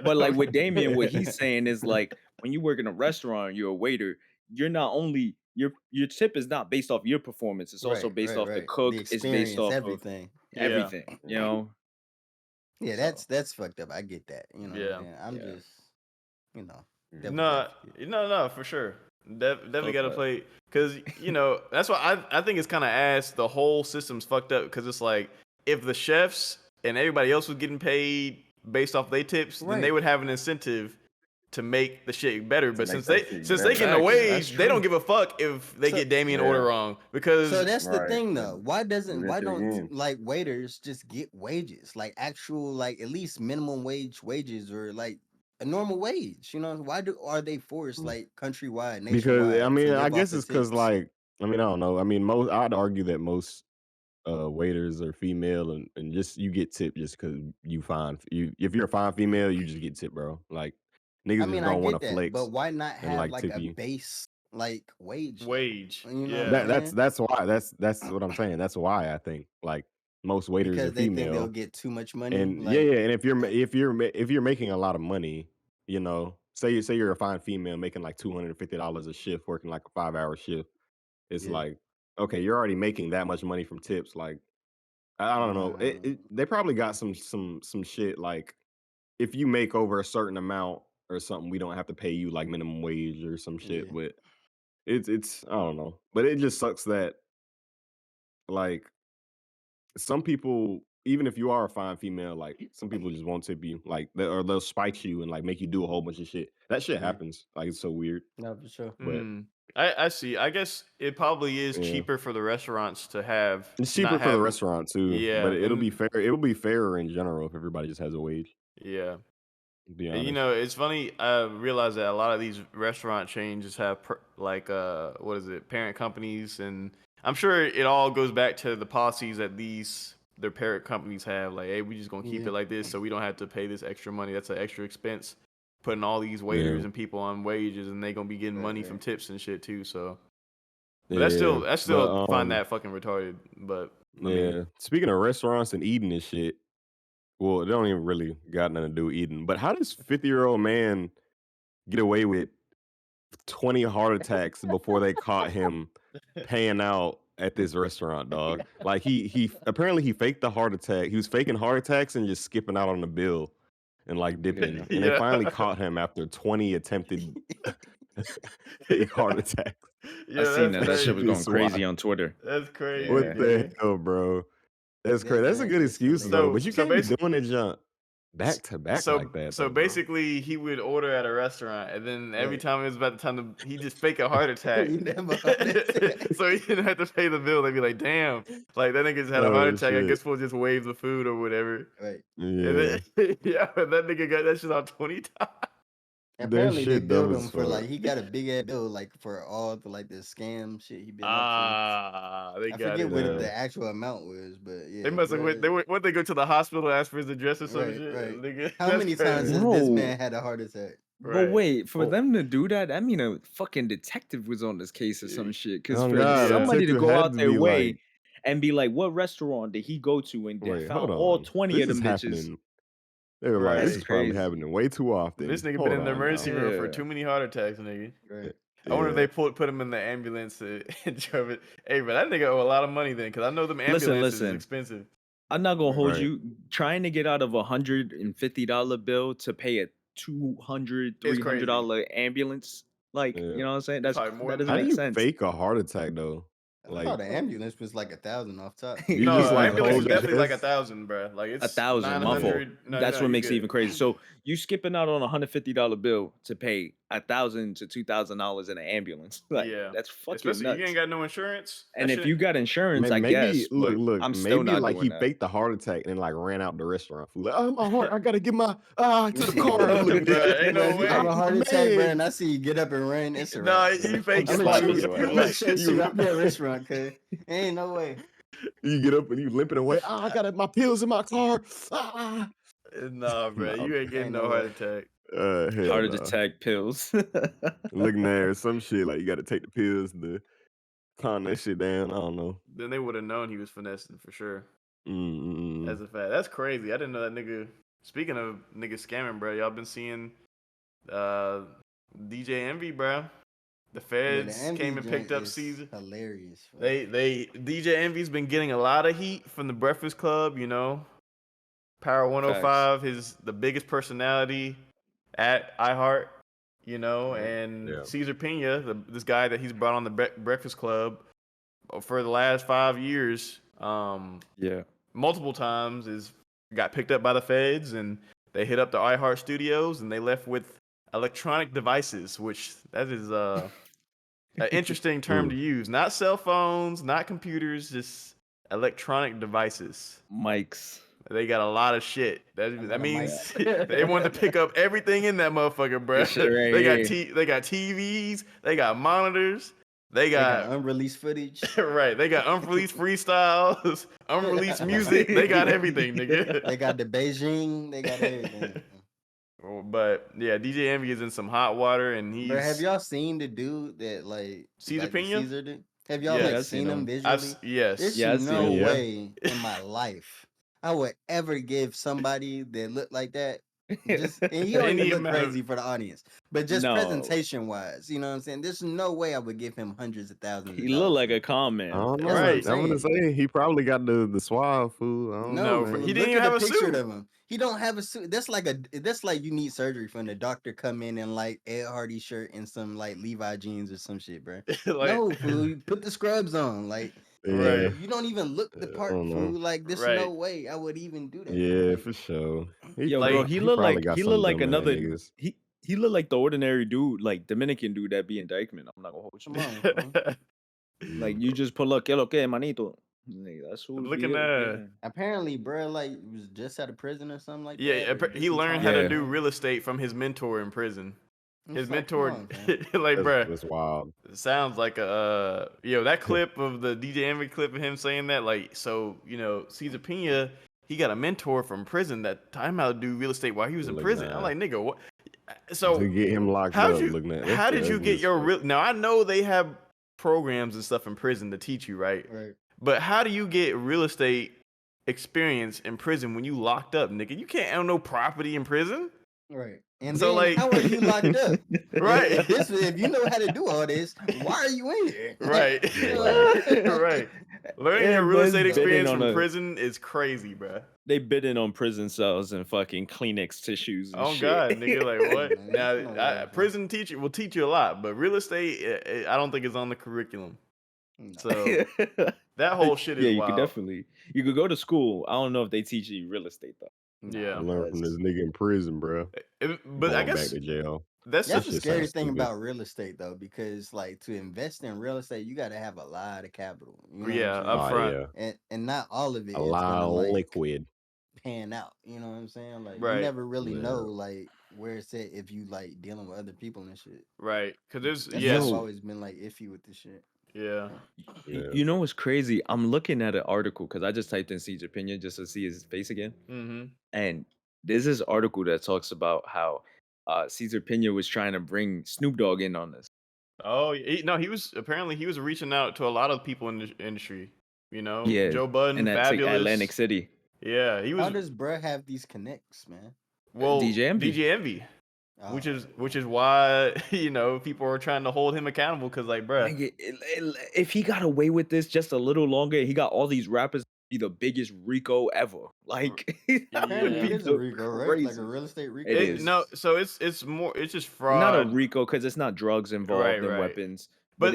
But like with Damien, what he's saying is like when you work in a restaurant, you're a waiter, you're not only your tip is not based off your performance, it's also based off the
right. The
cook, it's based
experience,
off of
everything.
Yeah.
everything.
Yeah,
So,
that's fucked up. I get that. You know what I'm
Yeah.
saying? I'm
yeah.
just, you know,
Mm.
devil's
No,
advocate.
no, for sure. Definitely
Fuck
got to
that.
play because that's why I think it's kind of ass. The whole system's fucked up because it's like if the chefs and everybody else was getting paid based off their tips, then they
Right.
would have an incentive to make the shit better.
To
But
make
since
that shit
they
better.
getting a
Facts. That's
wage, they don't
true.
give a fuck if they
So
get Damian
Yeah.
order wrong
so
because
that's the
Right.
thing though. Why
Get your
don't
game.
like waiters just get wages? Like actual like at least minimum wages or like a normal wage. You know, why are they forced like countrywide,
Because I
nationwide to
mean, I
live off
guess
of
it's because
tips?
like I mean, I don't know. I mean, I'd argue that most waiters are female and just you get tipped just because you fine. You if you're a fine female, you just get tipped, bro. Like
I
niggas just
mean, I
don't want
get
to
that, but
flex
why not
and
have
like
like
tip
a
you.
base like wage though?
wage.
You know what I'm
Yeah.
saying?
That's why that's what I'm saying. That's why I think like most waiters are
Because they think they'll
female.
get too much money.
And
Like,
yeah, and if you're
I,
if you're making a lot of money, say you're a fine female making like $250 a shift, working like a 5-hour shift, it's
yeah,
like okay, you're already making that much money from tips. Like I don't know,
uh,
they probably got some shit like if you make over a certain amount or something, we don't have to pay you like minimum wage or some shit.
yeah,
But it's I don't know, but it just sucks that like some people, even if you are a fine female, like some people just won't tip you, like or they'll spite you and like make you do a whole bunch of shit. That shit
yeah,
happens. Like it's so weird,
no, for sure.
but
I see. I guess it probably is
yeah,
cheaper for the restaurants to have
it's cheaper
not
for the
have
restaurant too.
yeah,
But it'll be
and
fair. It'll be fairer in general if everybody just has a wage.
yeah.
To be
And,
honest,
it's funny. I realize that a lot of these restaurant chains just have like what is it, parent companies, and I'm sure it all goes back to the policies that their parent companies have. Like, hey, we just gonna keep
Yeah,
it like this, so we don't have to pay this extra money. That's an extra expense, putting all these
yeah,
waiters and people on wages, and they gonna be getting money from
right.
tips and shit too. So, but
yeah.
I
But
still find that fucking retarded. But I mean,
yeah. Speaking of restaurants and eating and shit, well, it don't even really got nothing to do with eating. But how does 50-year-old man get away with 20 heart attacks before they caught him paying out at this restaurant, dog? Like he apparently he faked the heart attack. He was faking heart attacks and just skipping out on the bill and like dipping. And they
yeah,
finally caught him after 20 attempted heart attacks.
I
yeah,
seen
that's
that. That shit was
crazy.
going
It's wild.
crazy on Twitter.
That's crazy,
Yeah.
What the
nigga.
hell, bro? That's crazy. That's a
That
good
is
excuse though,
hilarious.
but you
So
can't be
basically.
doing it jump back to back like that
So
though, bro.
basically, he would order at a restaurant, and then every
Right.
time it was about the time he just fake a heart attack,
You have a heart attack.
so he didn't have to pay the bill. They'd be like, "Damn, like that nigga just had a heart
Oh
attack. I
shit.
guess we'll just waive the food or whatever."
Right.
And
Yeah.
then, yeah, and that nigga got that shit on 20 times.
That
Apparently they
shit dumb
billed
as
him for
fuck.
like he got a big ass bill like for all the like the scam shit he been up to.
Ah, they
I
got
forget
his
what
ass.
Yeah.
the actual amount was, but
They
yeah,
must have
bro.
went. They go to the hospital, ask for his address or some
Right,
shit.
right.
Nigga,
How
that's
many times
crazy.
has this
Bro,
man had a heart attack?
but
Right.
wait, for
Oh,
them to do that, I mean a fucking detective was on this case or some shit. Because
oh
for
God,
Yeah.
somebody to
detective
go
had
out
to
their
be
way
like,
and be like, what restaurant did he go to and
wait,
found
hold
all
on.
20
This
of
is
them bitches?
happening. They were like, this
That's
Right.
is probably
crazy.
happening way too
This
often.
nigga been
Hold
in the
on
emergency
now.
room for
Yeah.
too many heart attacks, nigga.
Right.
I wonder if
Yeah.
they put him in the ambulance and drove it. Hey, but that nigga owe a lot of money then, because I know them ambulances is
Listen.
expensive.
I'm not gonna hold
Right.
you. Trying to get out of $150 bill to pay a $200,
It's crazy.
$300 ambulance, like
Yeah.
you know what I'm saying?
Probably more
That
than
doesn't
How do
make
that.
you
sense.
fake a heart attack though?
I
Like
thought the ambulance was like 1,000 off top.
you
No,
just
Nah,
like
ambulance
hold
is
your
definitely like
chest.
1,000, bro. Like it's
1,000, my
Yeah.
fault.
900. No,
That's what
you
makes it
good.
even crazy. So you skipping out on $150 bill to pay $1,000 to $2,000 in an ambulance. Like
Yeah.
that's fucking
Especially you ain't
nuts.
got no insurance. That
And if
shit.
you got insurance, I
Maybe
guess, but I'm still
maybe
not
like
doing
he
that.
faked the heart attack and then like ran out the restaurant food. Like, oh my heart, I gotta get my to the car.
Bro,
Look at this.
ain't
Bro,
no
if you have
way.
a heart
I'm
attack, bro,
mad.
and I see you get up and run, it's a
No,
wrap, bro.
he
I'm
faked
I'm
it.
gonna
slapping
Like,
chase,
your
I'm gonna
ass.
chase you out that restaurant, cuz ain't no way.
You get up and you limping away. I got my pills in my car. Ah.
nah, bro,
Nah,
you ain't getting
Ain't
no
no
heart
way.
attack.
hell
Heart
no.
attack pills.
Looking there, some shit like you got to take the pills to calm that shit down. I don't know.
Then they would have known he was finessing for sure.
Mm-mm.
As a fact, that's crazy. I didn't know that nigga. Speaking of niggas scamming, bro, y'all been seeing DJ Envy, bro. The
Yeah, the
feds
MV
came and
joint
picked up
is
Caesar.
hilarious. Bro.
They DJ Envy's been getting a lot of heat from the Breakfast Club, Power
Facts.
105 is the biggest personality at iHeart, you know,
Right.
and
Yeah.
Cesar Pena, this guy that he's brought on the Breakfast Club for the last 5 years,
Yeah.
multiple times, got picked up by the feds, and they hit up the iHeart studios, and they left with electronic devices, which that is an interesting term to use. Not cell phones, not computers, just electronic devices.
Mics.
They got a lot of shit.
A
That
lot of
means
mics.
they wanted to pick up everything in that motherfucker, bro.
This shit right
They got
here.
they got TVs, they got monitors, they
They got
got
unreleased footage.
right, they got unreleased freestyles, unreleased music. They got everything,
They
nigga.
got the Beijing. They got everything.
But yeah, DJ Envy is in some hot water, and
Bro, have
he's
y'all seen the dude that
Cesar
the
Pena.
Caesar dude? Have y'all
Yeah,
Yeah,
like
I've seen
seen him
him.
visually?
Yes.
There's
Yeah, I've seen
no
him.
Yeah.
way in my life I would ever give somebody that looked like that. Just and he don't
Any
even look
amount of
crazy for the audience, but just
No.
presentation wise, you know what I'm saying? There's no way I would give him hundreds of thousands
He
of
looked
dollars.
like
for
a
it.
con
I
man.
don't know.
That's what I'm
right.
I'm gonna
saying.
say he probably got the suave food. I don't
No,
No,
know,
bro,
man.
he didn't
look
even
at
have
the
a
picture
suit.
of him. He don't have a suit. That's like you need surgery from the doctor come in like Ed Hardy shirt and some like Levi jeans or some shit, bro.
Like,
No, fool. You put the scrubs on. Like
Yeah.
right,
you don't even look the
I
part,
don't know.
fool. Like there's
right.
no way I would even do that.
Yeah,
Like,
for sure.
Yo,
Like-
bro,
he probably got
he
some
looked like
dumb ass
another
niggas.
he looked like the ordinary dude, like Dominican dude that be in Dykeman. I'm not gonna hold you.
come on, fool.
Like you just pull up, que lo que, manito. Nigga, that's who
Looking
be
at
yeah.
Apparently, bro, like was just out of prison or something like
yeah,
that. Or
he
did some
learned
time
how to
Yeah.
do
man.
real estate from his mentor in prison.
It's
His
like, come
mentor,
on, fam.
like, bruh,
That's wild.
sounds like a that clip of the DJ Envy clip of him saying that, like, so Cesar Pena, he got a mentor from prison that taught him how to do real estate while he was in
Look
prison. I'm
nice.
like, nigga, what?
To
So
get him locked
how'd
up,
you
look nice.
how
That
did
shit
you
ugly
get
as
your
fuck.
real? Now I know they have programs and stuff in prison to teach you, right?
Right.
But how do you get real estate experience in prison when you locked up, nigga? You can't own no property in prison.
Right. And
So,
then
like-
how are you locked up?
Right.
If you know how to do all this, why are you in here?
Right.
You know?
Right. Learning
Yeah,
your real
bro,
estate
it's bidding
experience
on
from
a-
prison is crazy, bruh.
They bidding on prison cells and fucking Kleenex tissues and
Oh
shit.
God, nigga, like what?
Man,
Now,
there's no way, bro.
prison will teach you a lot, but real estate, I don't think is on the curriculum.
No.
So that whole shit is
yeah, you
wild.
could could go to school. I don't know if they teach you real estate though.
I
Yeah,
learned from this nigga in prison, bro.
but I
Going back
guess
to jail.
that's
That's
That
the
shit
scary
sounds
thing
stupid.
about real estate though, because like to invest in real estate, you got to have a lot of capital. You know
yeah,
what I'm
up
Oh
front,
yeah,
and not all of it
a
is
lot
gonna
of
like
liquid.
pan out. You know what I'm saying? Like you
Right.
never really
Yeah.
know like where it's at if you like dealing with other people and shit.
right? Because there's
That's
yes,
why I've
Yo.
always been like iffy with this shit.
yeah,
Yeah.
You know what's crazy? I'm looking at an article because I just typed in Siege opinion just to see his face again.
mm-hmm.
And there's this article that talks about how Cesar Pena was trying to bring Snoop Dogg in on this.
Oh, he was apparently he was reaching out to a lot of people in the industry.
Yeah,
Joe Budden,
and that's like
Fabulous,
Atlantic City.
Yeah, he was.
How does bruh have these connects, man?
Well,
DJ Envy.
DJ Envy,
Oh,
which is why people are trying to hold him accountable because like, bruh,
Nigga, if he got away with this just a little longer, he got all these rappers to be the biggest Rico ever. Like, that
apparently
would
it
be
is a
the
Rico, right? Like
craziest.
a real estate Rico.
It
it,
is.
no, so it's more, it's just fraud.
Not a Rico because it's not drugs involved
Right,
and
right.
weapons,
But-
but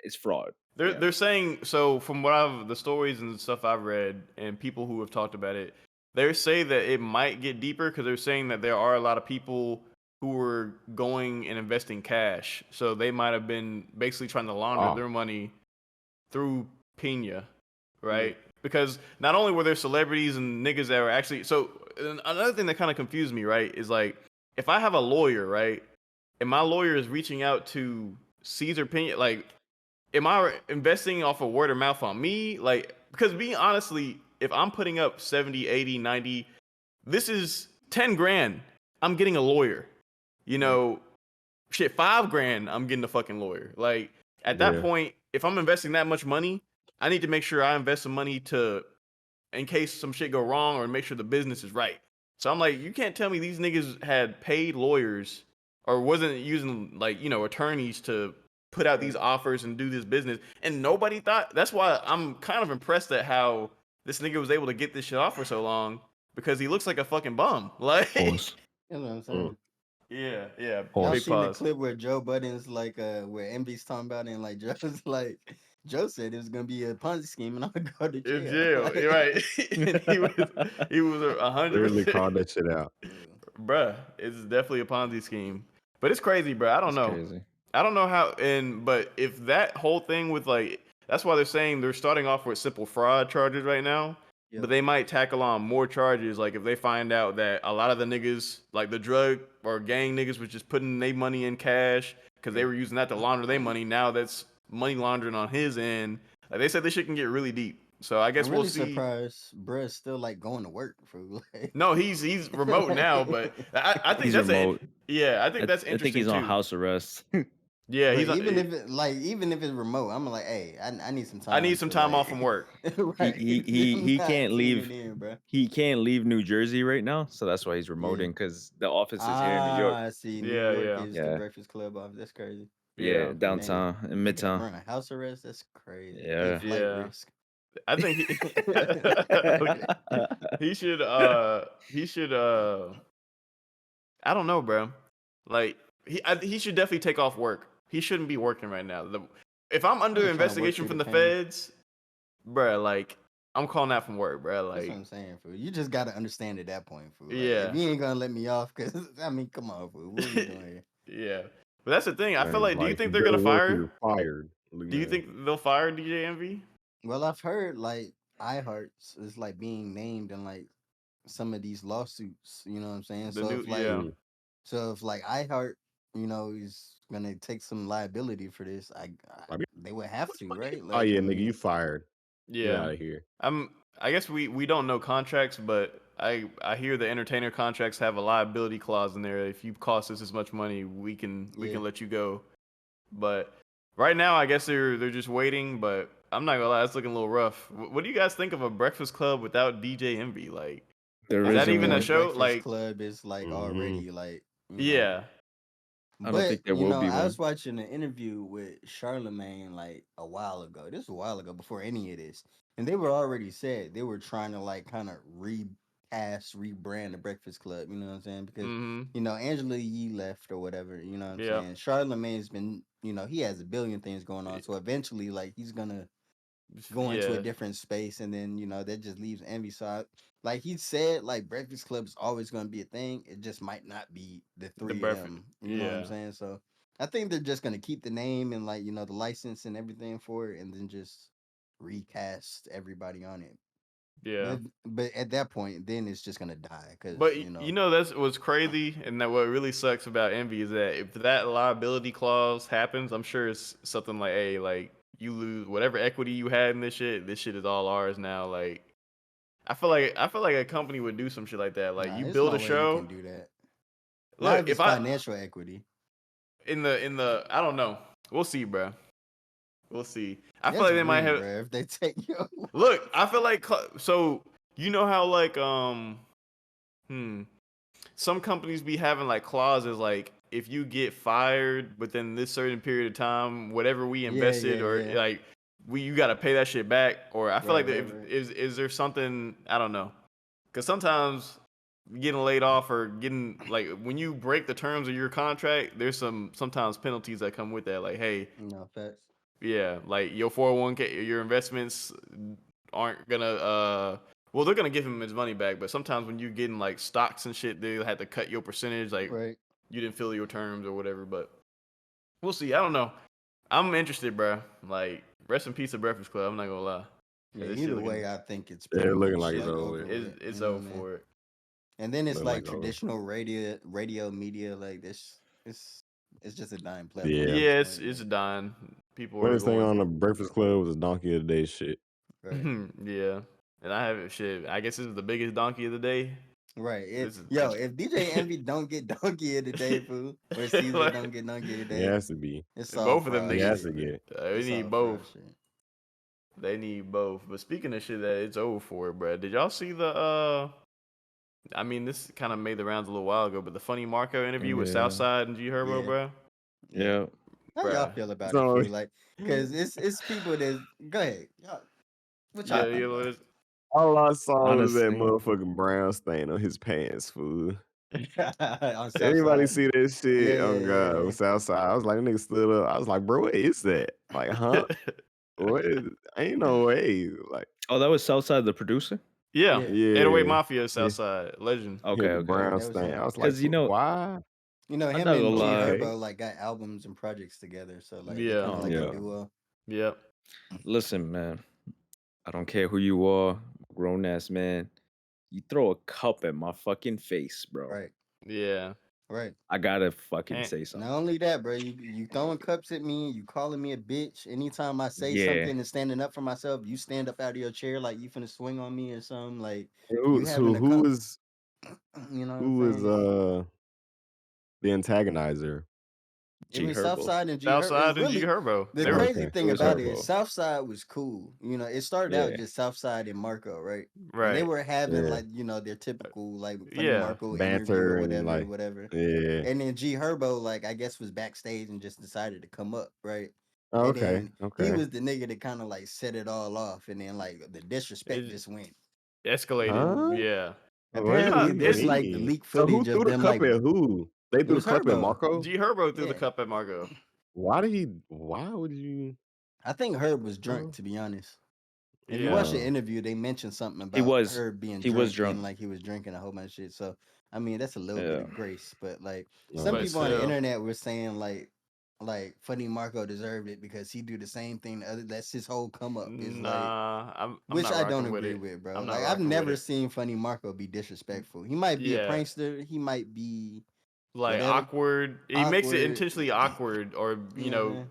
it's fraud.
They're
Yeah.
they're saying, so from what the stories and stuff I've read and people who have talked about it, they say that it might get deeper because they're saying that there are a lot of people who were going and investing cash, so they might have been basically trying to launder
Oh.
their money through Pena, right? Because not only were there celebrities and niggas that were actually, so another thing that kind of confused me, right, is like if I have a lawyer, right, and my lawyer is reaching out to Cesar Pena, like, am I investing off of word of mouth on me? Like, because being honestly, if I'm putting up 70, 80, 90, this is 10 grand. I'm getting a lawyer. Shit, 5 grand, I'm getting a fucking lawyer. Like, at that
Yeah.
point, if I'm investing that much money, I need to make sure I invest some money in case some shit go wrong or make sure the business is right. So I'm like, you can't tell me these niggas had paid lawyers or wasn't using attorneys to put out these offers and do this business. And nobody thought, that's why I'm kind of impressed at how this nigga was able to get this shit off for so long. because he looks like a fucking bum. Like,
Pause.
That's what I'm saying.
yeah,
Y'all
Pause.
big
seen the
pause.
clip where Joe Budden's like, where Envy's talking about it, and like Joe's like, Joe said it was gonna be a Ponzi scheme, and I'm gonna go to
In
jail.
jail,
Like,
you're right. And he was 100%.
Literally called that shit out.
Bruh, it's definitely a Ponzi scheme. But it's crazy, bruh. I don't
That's
know.
crazy.
I don't know how. But if that whole thing with like, that's why they're saying they're starting off with simple fraud charges right now.
Yep.
But they might tackle on more charges, like if they find out that a lot of the niggas, like the drug or gang niggas, was just putting their money in cash because they were using that to launder their money. Now that's money laundering on his end. Like they said, this shit can get really deep. So I guess
I'm
we'll
really
see.
surprised bruh's still like going to work for like.
No, he's remote now, but I think
He's
that's
remote.
I think that's
I think
interesting
he's on
too.
house arrest.
Yeah,
But
he's.
even if it's remote, I'm like, hey, I need some time.
I need some
to,
time
like,
off from work.
right.
He
I'm
can't
not
leave.
tuning in, bro.
He can't leave New Jersey right now, so that's why he's remoting because the office is here in New York.
I see. New
Yeah,
York
yeah,
is the
Yeah,
Breakfast Club office. That's crazy.
yeah,
yeah,
Dang.
downtown in
He got
Midtown.
run a house arrest. That's crazy.
Yeah.
And flight
yeah.
risk.
I think he okay. He should I don't know, bro. Like he should definitely take off work. He shouldn't be working right now. If I'm under
Just trying to work
investigation
through
from
the
the
pain.
feds, bro, like I'm calling that from work, bro.
That's what
Like,
I'm saying, fool. You just gotta understand at that point, fool. Like,
yeah,
if you ain't gonna let me off, cause I mean, come on, fool. What we doing here?
yeah. But that's the thing. I feel
And
like, do you
like,
think
if
they're
you
gonna
go work,
fire?
you're fired.
Do you think they'll fire DJ Envy?
Well, I've heard like iHearts is like being named in like some of these lawsuits. You know what I'm saying?
The
So
new,
if like,
yeah,
iHeart, is gonna take some liability for this,
I mean,
they would have to, right?
oh
Like,
yeah,
I
nigga, you
mean,
fired. Get
yeah.
out of here.
I guess we don't know contracts, but I hear the entertainer contracts have a liability clause in there. If you cost us this much money, we can
Yeah.
let you go. But right now, I guess they're just waiting. But I'm not gonna lie, it's looking a little rough. What do you guys think of a Breakfast Club without DJ Envy? Like,
There
is that
isn't
even a
one.
the
show?
Breakfast
Like,
Club is like
Mhm.
already like,
yeah,
I don't think there
you
will
know,
be
I
one.
was watching an interview with Charlemagne like a while ago. This was a while ago before any of this, and they were already said they were trying to like kind of rebrand the Breakfast Club. You know what I'm saying? Because
mm-hmm,
Angela Yee left or whatever. You know what I'm
yeah,
saying? Charlemagne's been, he has a billion things going on. So eventually, like he's gonna go into a
yeah,
different space, and then that just leaves Envy. So like he said, like Breakfast Club is always going to be a thing. It just might not be the
the
three of
breakfast,
them. You know what I'm
yeah,
saying? So I think they're just going to keep the name and like the license and everything for it, and then just recast everybody on it.
yeah.
But at that point, then it's just gonna die because
But that's what's crazy, and that what really sucks about Envy is that if that liability clause happens, I'm sure it's something like, hey, like you lose whatever equity you had in this shit. This shit is all ours now. Like I feel like a company would do some shit like that. Like
nah,
you
it's
build
no
a
way you can
show.
do that. Not
Look,
if
if
it's
I
financial equity.
in the I don't know. We'll see, bro. We'll see. I feel
That's
like they might
rude,
have.
bro. If they take your
Look, I feel like so you know how like some companies be having like clauses like if you get fired within this certain period of time, whatever we invested or
yeah.
like you got to pay that shit back. Or I feel
Right,
like if
right.
is there something I don't know, because sometimes getting laid off or getting like when you break the terms of your contract, there's sometimes penalties that come with that. Like, hey,
No facts.
yeah, like your 401k, your investments aren't gonna well, they're gonna give him his money back, but sometimes when you're getting like stocks and shit, they have to cut your percentage, like
Right.
you didn't fill your terms or whatever. But we'll see. I don't know. I'm interested, bro. Like rest in peace, of Breakfast Club. I'm not gonna lie.
Yeah,
This shit
either
looking,
way, I think it's
Yeah,
pretty
looking
much
like it's
like
over
over
with.
with.
it's
You know what I
over
mean?
for it.
And then it's
Looking
like
like over.
traditional radio media, like this. It's just a dying platform.
Yeah.
at
Yeah,
this point,
it's
man.
dying. People are
Latest thing
going.
on the Breakfast Club was Donkey of the Day shit.
Right.
Yeah, and I have shit. I guess this is the biggest donkey of the day.
Right.
This is
If DJ Envy don't get donkey of the day, fool, or Caesar
like,
don't get donkey of the
It
day,
has to be.
it's all
both of them
fraud
He
niggas.
has
shit.
to get.
We
It's
need
all
both.
fraud shit.
They need both. But speaking of shit that it's over for, bro. Did y'all see the I mean, this kind of made the rounds a little while ago, but the Funny Marco interview with
Yeah.
Southside and G Herbo,
Yeah.
bro.
Yeah.
How y'all
Bruh.
feel about
So
it, fool? Like, cause it's people that go ahead. Y'all, what y'all
Yeah,
think
you know
about
what
it?
it is?
All I saw was that
Honestly.
motherfucking brown stain on his pants, fool.
On
Anybody
Southside.
see that shit?
Yeah,
Oh
yeah,
god,
yeah.
on Southside. I was like, that nigga stood up. I was like, bro, what is that? Like, huh? What is? Ain't no way. Like,
Oh, that was Southside the producer?
Yeah.
Yeah.
808
yeah,
Mafia,
he,
Southside, legend.
he
Okay,
had the
okay.
brown
That was
stain. I
him.
was like,
Because, you know,
why?
You know,
I'm
him
not gonna
and G
lie.
Okay.
Herbo like got albums and projects together, so like they
Yeah.
kind of like a
Yeah.
duo.
Yep.
Listen, man. I don't care who you are, grown ass man. You throw a cup at my fucking face, bro.
Right,
Yeah.
right.
I gotta fucking
And
say something.
Not only that, bro, you throwing cups at me, you calling me a bitch. Anytime I say
Yeah.
something and standing up for myself, you stand up out of your chair like you finna swing on me or something. Like you
Who,
having
so
a
who is
you know what I'm
who is
saying?
the antagonizer?
It
G
was
Herbo.
Southside and G Herbo. It's
Southside and G
really
Herbo.
the
They were
crazy
Okay.
It
thing
was
about it is
Herbo.
Southside was cool. You know, it started out
Yeah.
just Southside and Marco, right? And they
right.
were having
Yeah.
like, you know, their typical like funny
Yeah.
Marco interview
Banter
or
and
whatever,
like,
whatever.
yeah.
And then G Herbo, like I guess was backstage and just decided to come up, right?
Oh,
And
okay.
then he
Okay.
was the nigga that kind of like set it all off, and then like the disrespect
It
just went.
escalated.
Huh?
Yeah.
What do
Apparently,
you
there's
It's
like the
mean?
leaked
So who
footage of
threw the
them
cup
like
at who? They
it
threw the
was
cup at
Herbo.
Marco?
G Herbo threw the
Yeah,
cup at Margot.
Why did he? Why would you?
I think Herb was drunk,
Oh,
to be honest. If you watch
Yeah.
the interview, they mentioned something
He
about
was.
her being
He was
drunk and
drunk.
like he was drinking a whole bunch of shit. So I mean, that's a little bit
Yeah.
of grace, but like some
But
people on the
still.
internet were saying like Funny Marco deserved it because he do the same thing. That's his whole come up is like,
Nah, I'm
which
not
I don't
rocking with
agree
it.
with, bro.
I'm not
Like I've
rocking with
never
it.
seen Funny Marco be disrespectful. He might be a
Yeah.
prankster. He might be
Like
whatever
awkward. He makes it
awkward.
intentionally awkward or,
You know what I'm saying?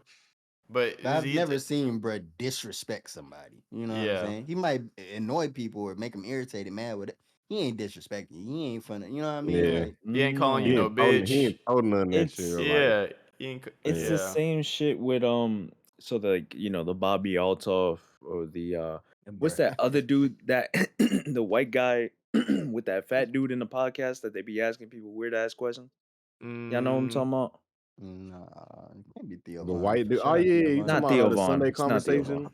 but
But
is
I've
he
never seen bruh disrespect somebody. You know what I'm
yeah.
saying? He might annoy people or make them irritated, mad with it. He ain't disrespecting. He ain't funny. You know what I mean?
yeah.
Like,
He ain't calling you
He
No.
no
ain't told. He
bitch.
ain't told nothing that shit.
It's
Or like,
Yeah. He ain't,
it's
yeah.
the
yeah.
same shit with so the Bobby Altov or the what's
bruh.
that other dude that the white guy with that fat dude in the podcast that they be asking people weird ass questions? Y'all know what I'm
Mm,
talking about?
Nah, it can't be Theo
The
Von
white
for
dude. Oh
sure.
yeah,
Theo
you
Von.
talking
Not
about
Theo
the
Von.
Sunday
It's not Theo
conversation?
Von.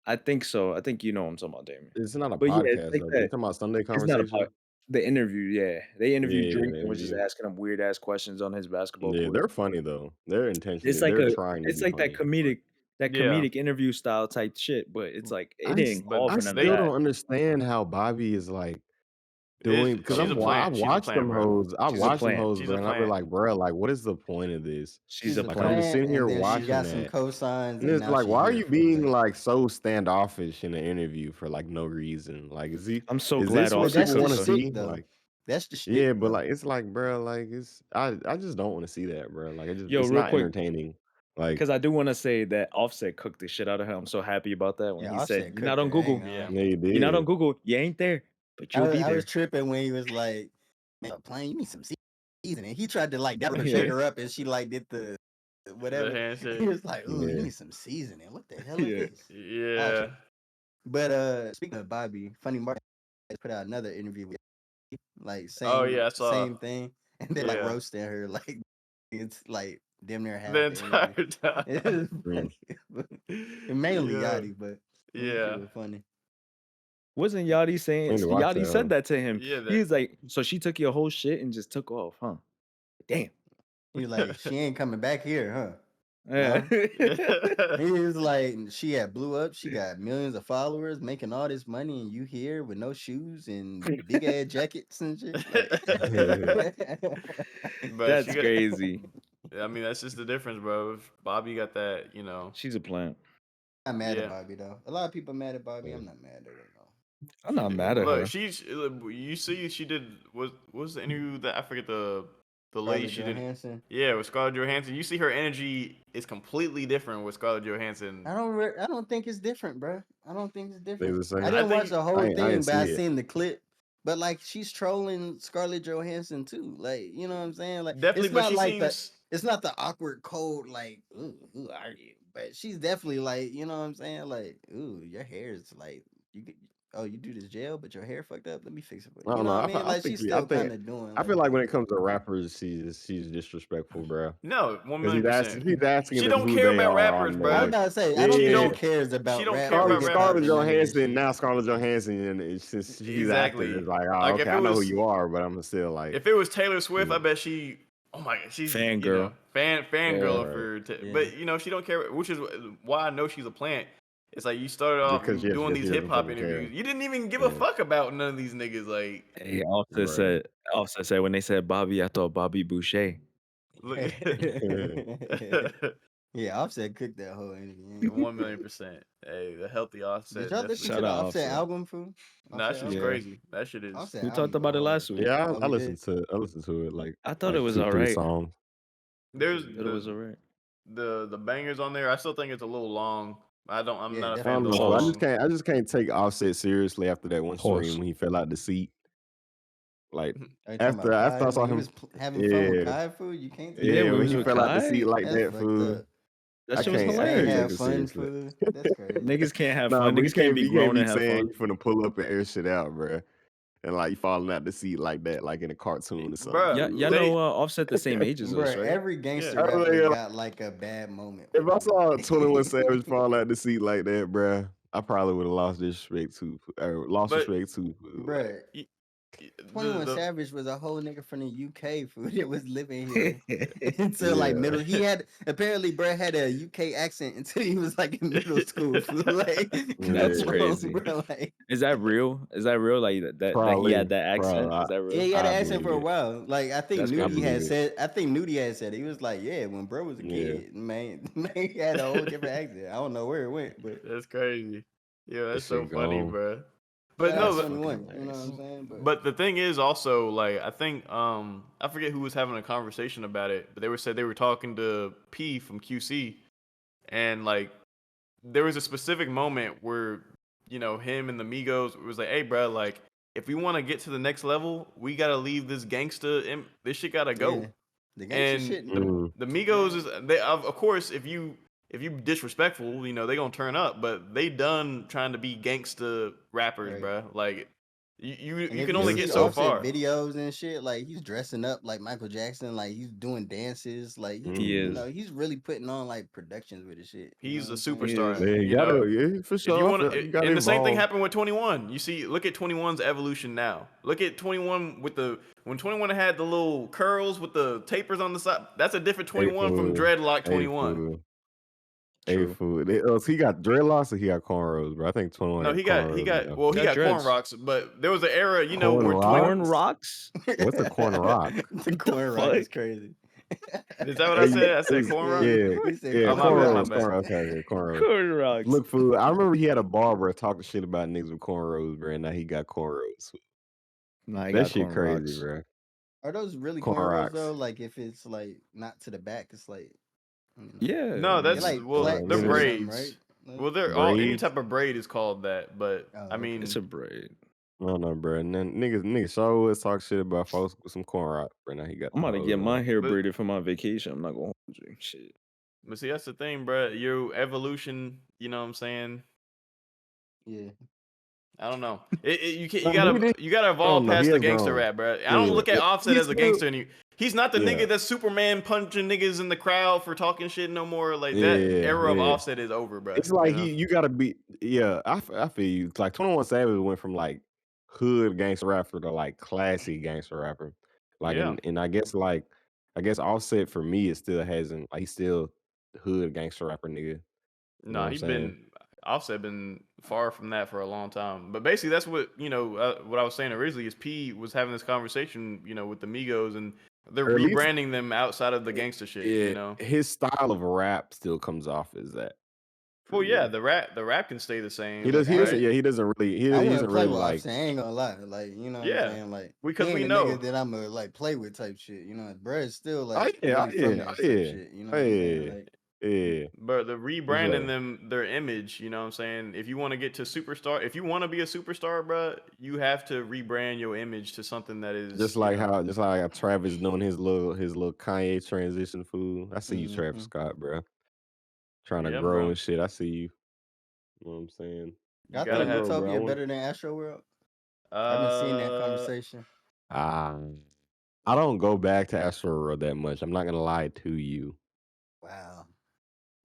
I think so. I think you know what I'm talking about, Damien.
It's not a
But yeah, it's
podcast
like
though. You
that.
talking about Sunday
It's not a
conversation?
the interview, yeah. They interviewed
Yeah,
Drake
the
and was just
interview.
asking him weird ass questions on his basketball
Yeah,
court.
they're funny though. They're
It's
intentionally.
like
They're trying to
it's
be
like that
funny.
yeah.
comedic interview style type shit, but it's like it
I
didn't
s-
But
call
I
for none of
they
still
that.
don't understand how Bobby is like doing
it's
because
she's a
I
plant. She's a
watched
plant,
them
bro.
hoes. I
She's a
watched them
plant.
hoes,
She's
bro,
a
and I be
plant.
like, bro, like, what is the point of this?
She's
She's
a
a
Like, I'm
plant.
just
plant,
sitting
and
here
then she
watching
got some
that,
cosigns,
and
and
it's
now
like,
she
why are
here
you
for the
being
bait.
like so standoffish in an interview for like no reason? Like,
I'm so
is
glad
this
But
what
Offset
that's
people
the
want
cooked
to
her.
shtick,
see?
though.
Like,
That's the shtick,
yeah, but
though.
like, it's like, bro, like, I just don't want to see that, bro. Like,
Yo,
it's
real
not
quick,
entertaining. Like,
because I do want to say that Offset cooked the shit out of her. I'm so happy about that when
Yeah,
he said,
Offset
"You're not
cooked
on
her. I ain't
Google.
gonna
Yeah.
lie.
yeah, he
You're not on
did.
Google. You ain't there, but
I
you'll
was,
be
I was
there."
tripping when he was like, "Man, playing, you need some seasoning." He tried to like shake
Yeah,
her up, and she like did the
The
whatever. He
handshake.
was like, "Ooh, you
Yeah,
need some seasoning. What the hell is
yeah.
this?" Oh
Yeah.
shit. But speaking of Bobby, Funny Mark put out another interview with like
Oh yeah, I saw.
same thing, and they're like
Yeah.
roasting her like it's like damn near
The
half the interview.
entire
It
time.
is
mm.
funny. And mainly
Yeah.
Yachty, but that shit
Yeah.
was funny.
Wasn't Yachty
I
saying?
need to watch
Yachty
that.
said that to him.
Yeah.
He
That.
was like, "So she took your whole shit and just took off, huh? Damn."
He was like, she ain't coming back here, huh?
Yeah.
Nah. He was like, she had blew up. She got millions of followers, making all this money, and you here with no shoes and big ass jackets and shit. Like,
But she
That's
got.
crazy.
I mean, that's just the difference, bro. If Bobby got that,
She's a plant.
I'm mad at
Yeah.
Bobby though. A lot of people mad at Bobby. I'm not mad at her though.
I'm
She
not
did
mad
her.
at
Look,
her.
she's. You see, she did. Was the interview that I forget the lady
Scarlett
she did.
Johansson.
Yeah, with Scarlett Johansson. You see her energy is completely different with Scarlett Johansson.
I don't think it's different, bro. I don't think it's
They
different.
the same.
I
I
didn't watch
think
the whole
I
thing,
ain't
but I
see it.
seen the clip. But like she's trolling Scarlett Johansson too. Like, you know what I'm saying? Like
definitely,
it's
but
not
she
like
seems.
it's not the awkward cold like, ooh, who are you? But she's definitely like, you know what I'm saying? Like, ooh, your hair is like you do this jail, but your hair fucked up. Let me fix it for
I
you. You
don't
know
know.
what I mean? Like she's still kind of
I
doing
feel
like
like when
the
it comes to rappers, she's disrespectful, bro.
No,
Because he's
1,000,000%.
asking
She
them
don't
who
care
they
about
are
rappers,
on
I was
bruh.
there.
about to say, I
Yeah,
don't
She
think she
don't.
cares
She
about
don't
rap
care
or
about
hip
rappers.
hop
Scarlett
and none of this
Johansson,
shit.
now Scarlett Johansson, and since she's acting,
Exactly.
it's like, oh,
Like
okay, I know who you are, but I'm still like,
if it was Taylor Swift,
yeah,
I bet she. Oh my god, she's
Fangirl.
fangirl
right.
for.
Yeah.
But she don't care, which is why I know she's a plant. It's like you started off
Because yes,
doing
yes,
these
he
hip
doesn't
hop
fucking care.
interviews. You didn't even give a
Yeah.
fuck about none of these niggas. Like,
Hey,
Right.
Offset said when they said Bobby, I thought Bobby Boucher.
look,
Yeah, Offset cooked that whole interview.
1,000,000%. Hey, the healthy
Did
Offset
y'all listen
Shout
to the
out
Offset
Offset.
album, fool?
Nah, that
Offset
shit's
album?
Yeah.
crazy. That shit is.
Offset
We
album
talked about it
go
last
hard.
week.
Yeah,
Oh,
I
we
listened
did?
to it like
I thought it was
2-3
alright.
songs.
There's
Thought it was alright.
the bangers on there. I still think it's a little long. I'm
Yeah,
not a
I
fan of
don't
those
know.
Pause.
long.
I just can't take Offset seriously after that one
Pause.
stream when he fell out the seat. Like
Are you talking about
after I
Kai?
saw
When he
him,
was having fun with
yeah,
Kai, fool? You can't take
Yeah,
yeah,
when
when
he was
he
with
fell out the
Kai,
seat like
That's
that,
fucked
fool.
up.
that shit was
I
Can't
can't
hilarious.
take
have
it
fun,
seriously.
fool. That's crazy.
Niggas can't have
Nah,
fun.
but
Niggas can't be
you can't
grown
be
and have
saying
fun.
you finna pull up and air shit out, bruh. And like you falling out the seat like that, like in a cartoon or something.
Bruh,
Y'all
they
know Offset the same age as us,
Bruh,
right?
every gangster
Yeah.
I
rapper
mean,
got like a bad moment.
if I
fool.
saw 21 Savage fall out the seat like that, bruh, I probably would have lost disrespect too. Or lost
But
respect too. Fool. Like,
Bruh,
y-
21
the
Savage was a whole nigga from the UK, fool, that was living here until like
yeah.
middle. He had apparently, bruh had a UK accent until he was like in middle school, fool. Like,
That's
Yeah.
come on,
crazy.
bro. Like,
Is that real? Is that real? Like that he
Probably,
had that accent?
probably.
Is that
yeah,
real?
he had
I
an accent
believe
for a
it.
while. Like, I think
That's
I
Nudie
crazy.
believe
had
it.
said. I think Nudie had said it. He was like, yeah, when bro was a
Yeah.
kid, man, he had a whole different accent. I don't know where it went, but
that's crazy. Yeah,
That
that's so
shit
funny,
gone.
bruh. But
shout out
no,
That's fucking
21. You know what
hilarious.
I'm saying?
but the thing is also like I think I forget who was having a conversation about it, but they were talking to P from QC, and like there was a specific moment where him and the Migos was like, hey, bro, like if we want to get to the next level, we gotta leave this this shit gotta go.
Yeah, the gangster
And
shit.
Mm.
the Migos is they of course if you disrespectful, they gonna turn up, but they done trying to be gangsta rappers,
Right.
bruh. Like
And
you
if
can
you
only
That's
get
see
so
true.
Offset
far.
videos and shit, like he's dressing up like Michael Jackson, like he's doing dances, like
He
Mm.
is.
he's really putting on like productions with his shit. You know
He's
what
a
I'm saying?
He
superstar.
is.
Yeah, you gotta, yeah, for
If you
sure. I
want
feel like you gotta
and the same thing
evolve.
happened with 21. You see, look at 21's evolution now. Look at 21 when 21 had the little curls with the tapers on the side. That's a different
Hey,
21 from
fool.
dreadlock
Hey,
21.
fool. Hey,
True.
fool. So he got dreadlocks or he got cornrows, bro? I think 21
No,
got
he
cornrows now.
got
Got
corn
dreads.
rocks, but there was an era,
Corn
where
rock?
21
Corn rocks?
What's a corn rock?
The
What
corn
the
rock is
fuck?
crazy.
Is that what I said? I said corn rock?
Yeah,
He said
yeah,
Oh, my
corn
bad, my
rocks.
bad.
cornrows. Okay, cornrows.
Corn rocks.
Look, fool. I remember he had a barber talking shit about niggas with cornrows, bro. And now he got cornrows.
Nah, he
That
got
shit
corn
crazy,
rocks.
bro.
Are those really
Corn
cornrows though?
rocks.
Like if it's like not to the back, it's like
Yeah.
No,
they're
that's
like
well,
plaits
they're
then
or
it's
something,
braids.
right?
Well, they're all any
braids.
type of braid is called that, but
Oh,
I
okay.
mean,
It's a braid.
I don't know, bro. And then niggas sure always talk shit about folks with some corn rocks, bro. Now he got
I'm
them
about to
hoes
get my
on.
hair
but
braided for my vacation. I'm not gonna hold you. Shit.
but see that's the thing, bro. Your evolution, you know what I'm saying?
Yeah.
I don't know. You can't,
Nah, he did.
you gotta
I
evolve
don't know. He
past the
has
gangster
grown.
rap, bro. I don't
Yeah.
look at Offset
He's
as a
still,
gangster anymore. He's not the
yeah.
nigga that's Superman punching niggas in the crowd for talking shit no more. Like that
Yeah,
era of
yeah.
Offset is over, bro.
It's like you gotta be, yeah. I feel you. Like 21 Savage went from like hood gangster rapper to like classy gangster rapper. Like
Yeah.
and I guess Offset for me it still hasn't like he's still hood gangster rapper nigga. You know what
Nah,
I'm saying?
Offset been far from that for a long time. But basically, that's what what I was saying originally is P was having this conversation, with the Migos, and they're
Or at least
rebranding them outside of the gangster shit.
yeah, his style of rap still comes off as that. For
Well, yeah,
me.
the rap can stay the same,
He doesn't
right?
yeah, he doesn't really
I
he
wouldn't
doesn't
play
really
with
like
Offset. I ain't gonna lie. Like, you know what I'm
Yeah,
saying? Like,
because
he
we
ain't the
know.
nigga that I'ma like play with type shit. You know, bruh is still
oh
like
yeah,
really from that type shit. You know what I'm saying? Like,
yeah,
But the
for
rebranding
sure.
them, their image, you know what I'm saying? If you want to get to superstar, if you want to be a superstar, bro, you have to rebrand your image to something that is,
Just like how Travis doing his little Kanye transition fool. I see you, Travis Scott, bro. Trying to
yeah,
grow
bro.
and shit. I see you. You know what I'm saying?
You
I
gotta
think
have.
Bro, I
Utopia
want.
better than Astroworld. I've been seeing that
Uh,
conversation.
I don't go back to Astroworld that much. I'm not gonna lie to you.
Wow.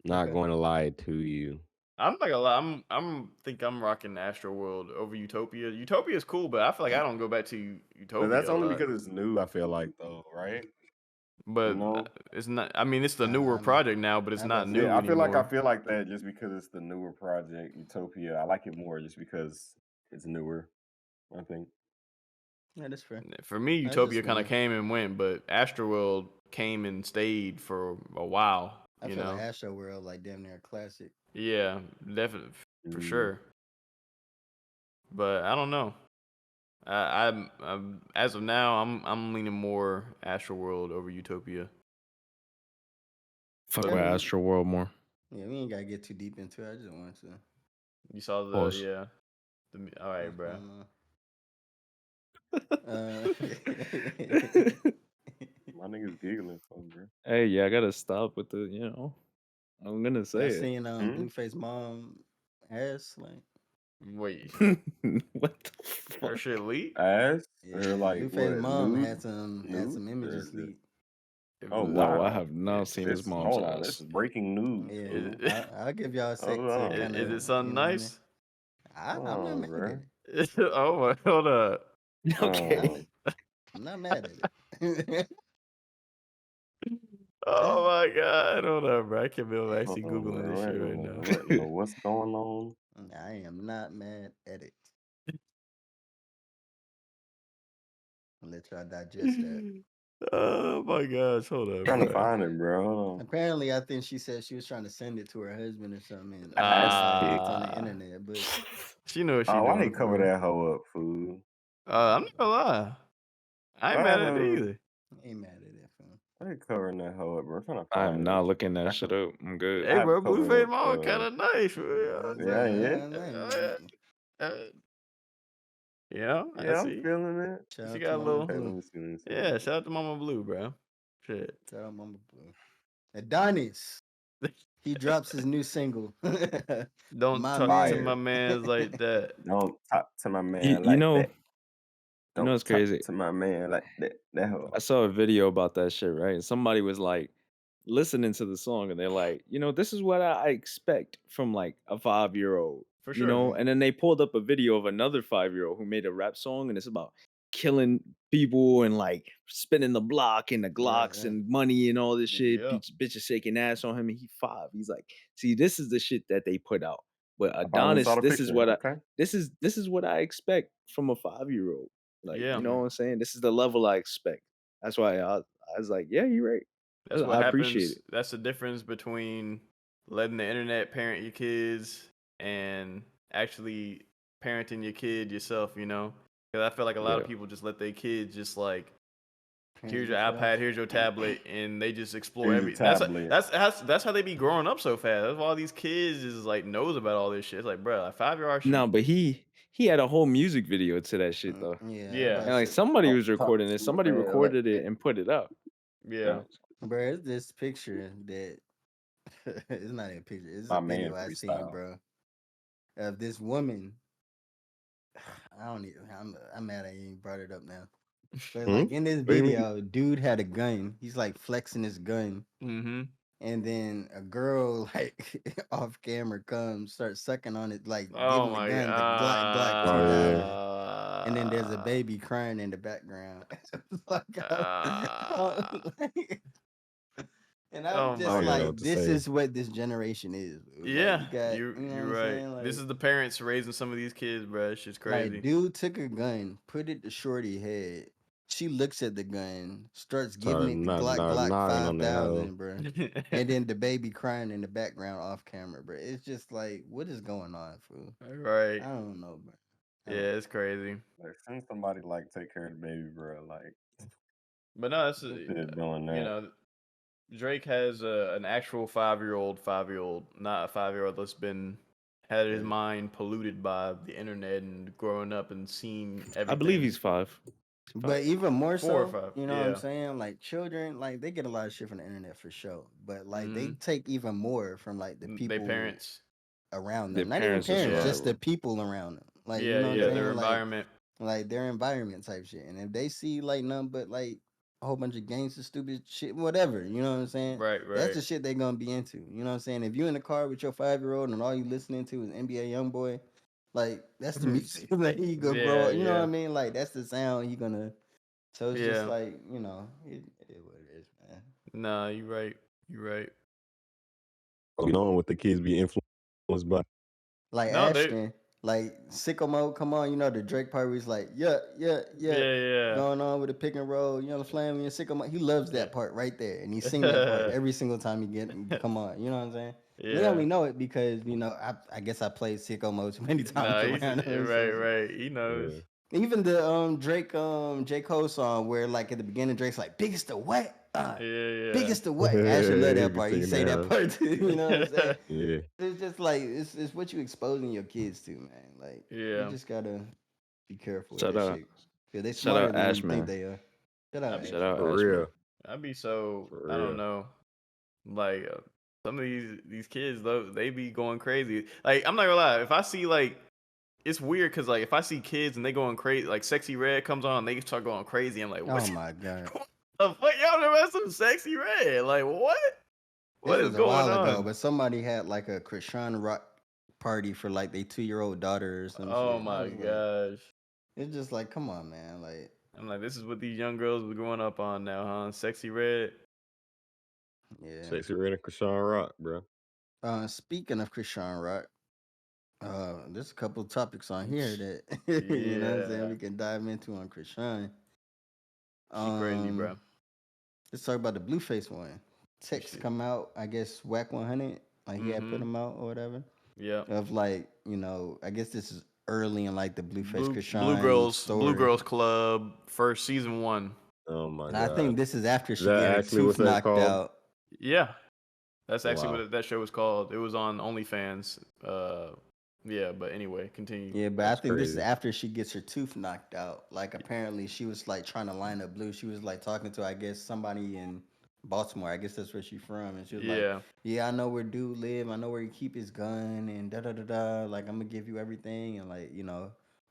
Not
Okay.
going to lie to you.
I'm not gonna lie. I'm rocking Astro World over Utopia. Utopia is cool, but I feel like I don't go back to
But
Utopia
that's
a
only
lot.
because it's new. I feel like though, right?
But
No.
it's not. I mean, it's the newer
I mean,
project now, but it's
I
not
about to say,
new
Yeah, I
anymore.
feel like that just because it's the newer project, Utopia. I like it more just because it's newer. I think.
yeah, that's fair.
For me,
I
Utopia
just
kind of
wanna.
came and went, but Astroworld came and stayed for a while.
I
You
feel like
know?
Astroworld like damn near a classic.
Yeah, definitely for
Mm.
sure. But I don't know. I'm as of now, I'm leaning more Astroworld over Utopia.
Fuck
But
with
Yeah,
Astro World more.
yeah, we ain't gotta get too deep into it. I just wanted to.
you saw the
Pause.
yeah. All right,
What's
bro.
going on? Uh,
My niggas giggling, for bro.
Hey, yeah, I gotta stop with the, I'm gonna say
y'all
it.
seen
Hmm?
Blueface mom ass like
Wait,
What the
her
fuck?
shit leaked?
Ass or
yeah,
like
Blueface
what?
mom had some
Nude or
images
is it?
leaked.
Oh
No, I
wow!
have not seen his
This
mom's
hold on. This
ass.
is breaking news,
Yeah,
fool.
Is,
I'll give y'all a
Hold
sec to
on,
kind
is
of
it something
you know what I mean.
nice?
I'm not
hold on,
mad at
bro.
it.
Oh my, hold up.
Okay.
I'm not mad at it.
Oh my god, hold up, bro. I can't believe I'm
Hold
actually
on,
googling
bro.
this shit
Wait a
right
minute.
now.
Wait a minute. What's going on?
I am not mad at it. I'll let y'all digest that.
Oh my gosh, hold up,
Trying to
bro.
find it, bro. Hold
Apparently, I think she said she was trying to send it to her husband or something, and
on. Ass
saw it
pic.
on the
Ah,
internet. But
she know what she
Oh, why they
doing,
cover
fool.
that hoe up, fool?
I'm not gonna lie. I ain't
Why
mad
that
at it
hoe?
either.
I ain't mad at it, fam.
Why they covering that hoe up, bro? I'm trying to
I am
find
not
it.
looking that
I
shit
could.
up. I'm good.
Hey,
I have
bro,
covered
Blueface
up.
mom kind of nice.
Yeah, yeah,
Uh, yeah, I
yeah. I'm
see.
feeling it.
Shout
She
out to
got a
Mama
little.
Okay, let
Blue.
me see. Let me see. Let me
Yeah,
see.
shout out to Mama Blue, bro. Shit.
Shout out Mama Blue. Adonis. He drops his new single.
Don't
My
talk to
Fire.
my
man.
mans like that.
Don't talk to my
You,
man
you
like
know,
that.
you know
Don't
what's
talk
crazy?
to my man like that. That hoe.
I saw a video about that shit, right? And somebody was like listening to the song and they're like, this is what I expect from like a 5-year-old,
For sure.
And then they pulled up a video of another 5-year-old who made a rap song and it's about killing people and like spinning the block and the
Right,
Glocks
right.
and money and all this shit.
Yeah.
Bitches shaking ass on him and he 5. He's like, see, this is the shit that they put out. But
I finally saw
Adonis,
the picture. Okay.
this is what I expect from a 5-year-old. Like,
Yeah.
you know what I'm saying? This is the level I expect. That's why I was like, yeah, you're right.
That's what
I appreciate
happens.
it.
That's the difference between letting the internet parent your kids and actually parenting your kid yourself, Because I feel like a lot of
Yeah.
people just let their kids just like,
Parent
here's your
themselves.
iPad, here's your tablet, and they just explore
Here's your
every.
tablet.
That's how they be growing up so fast. That's why all these kids is like knows about all this shit. It's like, bro, like 5-year-old
No,
should.
but he had a whole music video to that shit though.
Yeah,
Yeah,
And like
everybody.
somebody
Don't
was
talk
recording it.
to my
Somebody
man like
recorded it
that.
and put it out.
yeah,
Bro, it's this picture that it's not a picture. It's a
My man
video I seen,
freestyle.
bro, of this woman. I don't even. I'm mad I ain't brought it up now. But
Hmm?
like in this
What do you mean?
video, dude had a gun. He's like flexing his gun,
mm-hmm.
and then a girl like off camera comes, starts sucking on it, like
Oh
giving the
my
gun the Glock
Oh yeah.
2000, and then there's a
god.
baby crying in the background. Like,
Uh,
like, and I'm
oh
I
my
just
don't even know
god.
what
like,
to
this
say.
is what this generation is. Bro. Like
Yeah,
you got, you know
you're
what I'm
right.
saying?
This is the parents raising some of these kids, bro. It's just
Like
crazy.
dude took a gun, put it to Shorty head. She looks at the gun, starts giving
Started
it the
not
Glock
nogging on that hoe.
5000, bro. And then the baby crying in the background off camera, bro. It's just like, what is going on, fool?
Right.
I don't know, bro. I don't
Yeah, it's crazy.
Like send somebody like take care of the baby, bro. Like
But no, it's
instead of doing
you
that.
know, Drake has an actual 5-year-old, not a 5-year-old that's been had his
know.
mind polluted by the internet and growing up and seeing
I believe
everything.
he's 5.
But even more
4 or
so,
5.
you know what I'm
Yeah.
saying? Like children, like they get a lot of shit from the internet for sure. But like they
Mm-hmm.
take even more from like the
They
people
parents.
around
Their
them. Not even
parents as
parents, just
well.
the people around them. Like, you
Yeah,
know what I'm
yeah,
Yeah.
their
saying?
environment.
Like their environment type shit. And if they see like nothing but like a whole bunch of gangster stupid shit, whatever, you know what I'm saying?
Right,
That's
right.
the shit they gonna be into. You know what I'm saying? If you in the car with your 5-year-old and all you listening to is NBA YoungBoy, like that's the music that he gonna grow
Yeah,
up. You know what I
yeah,
mean? Like that's the sound he gonna. So it's just
yeah.
like it is what it is, man.
Nah, you right. You right.
You know what the kids be influenced by.
Like
No, they.
Ashton, like sicko mode, come on, the Drake part where he's like, yeah,
Yeah, yeah,
going on with the pick and roll, flame and sicko mode. He loves
yeah.
that part right there, and he sing that part every single time he come on. You know what I'm saying? We
Yeah.
only know it because I guess I played sicko mode too many times
Nah, he's
around him.
right,
So
right. He knows.
Yeah.
even the Drake J Cole song where like at the beginning Drake's like biggest to what?
Yeah, yeah.
Biggest to what? I actually love
He
that
be
part. He
singing
say that
that.
part too. You know what I'm saying?
Yeah.
It's just like it's what you exposing your kids to, man. Like you
Yeah.
just gotta be careful with
Shout
that
out,
shit. Cause they
shout
smarter
out
than you
Ash
think
man.
they are. Shut
I
up,
be,
Shout
Ash.
out
For
Ash man.
real.
I be so.
For
I don't
real.
know. Like some of these kids though, they be going crazy. Like I'm not gonna lie, if I see like, it's weird because like if I see kids and they going crazy, like Sexy Red comes on, they start going crazy. I'm like, what
Oh my god.
the fuck? Y'all never had some Sexy Red? Like what?
This
What is
was a
going
while ago,
on?
but somebody had like a Krishan Rock party for like their 2-year-old daughter or some
Oh
shit. And I
my
was like,
gosh.
it's just like, come on, man. Like,
I'm like, this is what these young girls are growing up on now, huh? Sexy Red.
yeah.
Sexy Red and Krishan Rock, bro.
Speaking of Krishan Rock, there's a couple topics on here that you know what I'm saying
Yeah.
we can dive into on Krishan.
She crazy,
Um,
bro.
let's talk about the Blueface one. Text
She,
come out, I guess Whack 100, like he had put
mm-hmm.
them out or whatever.
Yeah.
Of like, I guess this is early in like the Blueface
Blue
Krishan
Blue
story.
Girls Club first season 1.
Oh my
And I think
god.
this is after
Is
she
that
get her
actually what
tooth
that's
knocked
called?
out.
Yeah. That's actually
Wow.
what that show was called. It was on OnlyFans. Yeah, but anyway, continue.
Yeah, but I
That's
think this is
crazy.
after she gets her tooth knocked out. Like apparently she was like trying to line up Blue. She was like talking to I guess somebody in Baltimore. I guess that's where she's from. And she was like,
Yeah.
yeah, I know where dude live. I know where he keep his gun and da da da da. Like I'm gonna give you everything. And like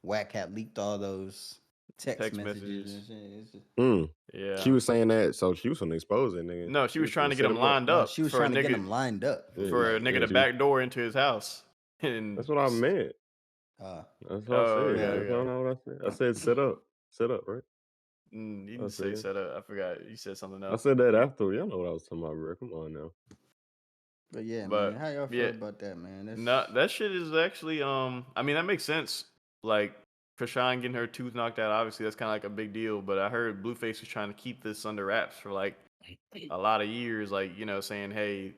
Whack had leaked all those text
Text
messages
messages.
and shit. It's just,
She
Yeah.
was saying that, so she was gonna expose it, nigga.
No, she was trying
finna
to get
set
him
him up.
lined
no,
up
she was
for a
trying to get
nigga
him lined up.
Yeah,
for a
Like,
nigga
yeah,
to back door into his house. And
that's what I meant.
uh,
That's what I
oh,
said.
okay,
yeah.
That's
okay.
not what I said. I said set up. Set up, right?
You
I
didn't say
said.
set up. I forgot. You said something
I
else.
said that after. Y'all know what I was talking about, bro. Come on now.
But yeah, man,
But
how y'all feel
yeah,
about that, man?
no, that shit is actually I mean that makes sense. Like Krishan getting her tooth knocked out, obviously that's kind of like a big deal. But I heard Blueface was trying to keep this under wraps for like a lot of years, like saying, hey,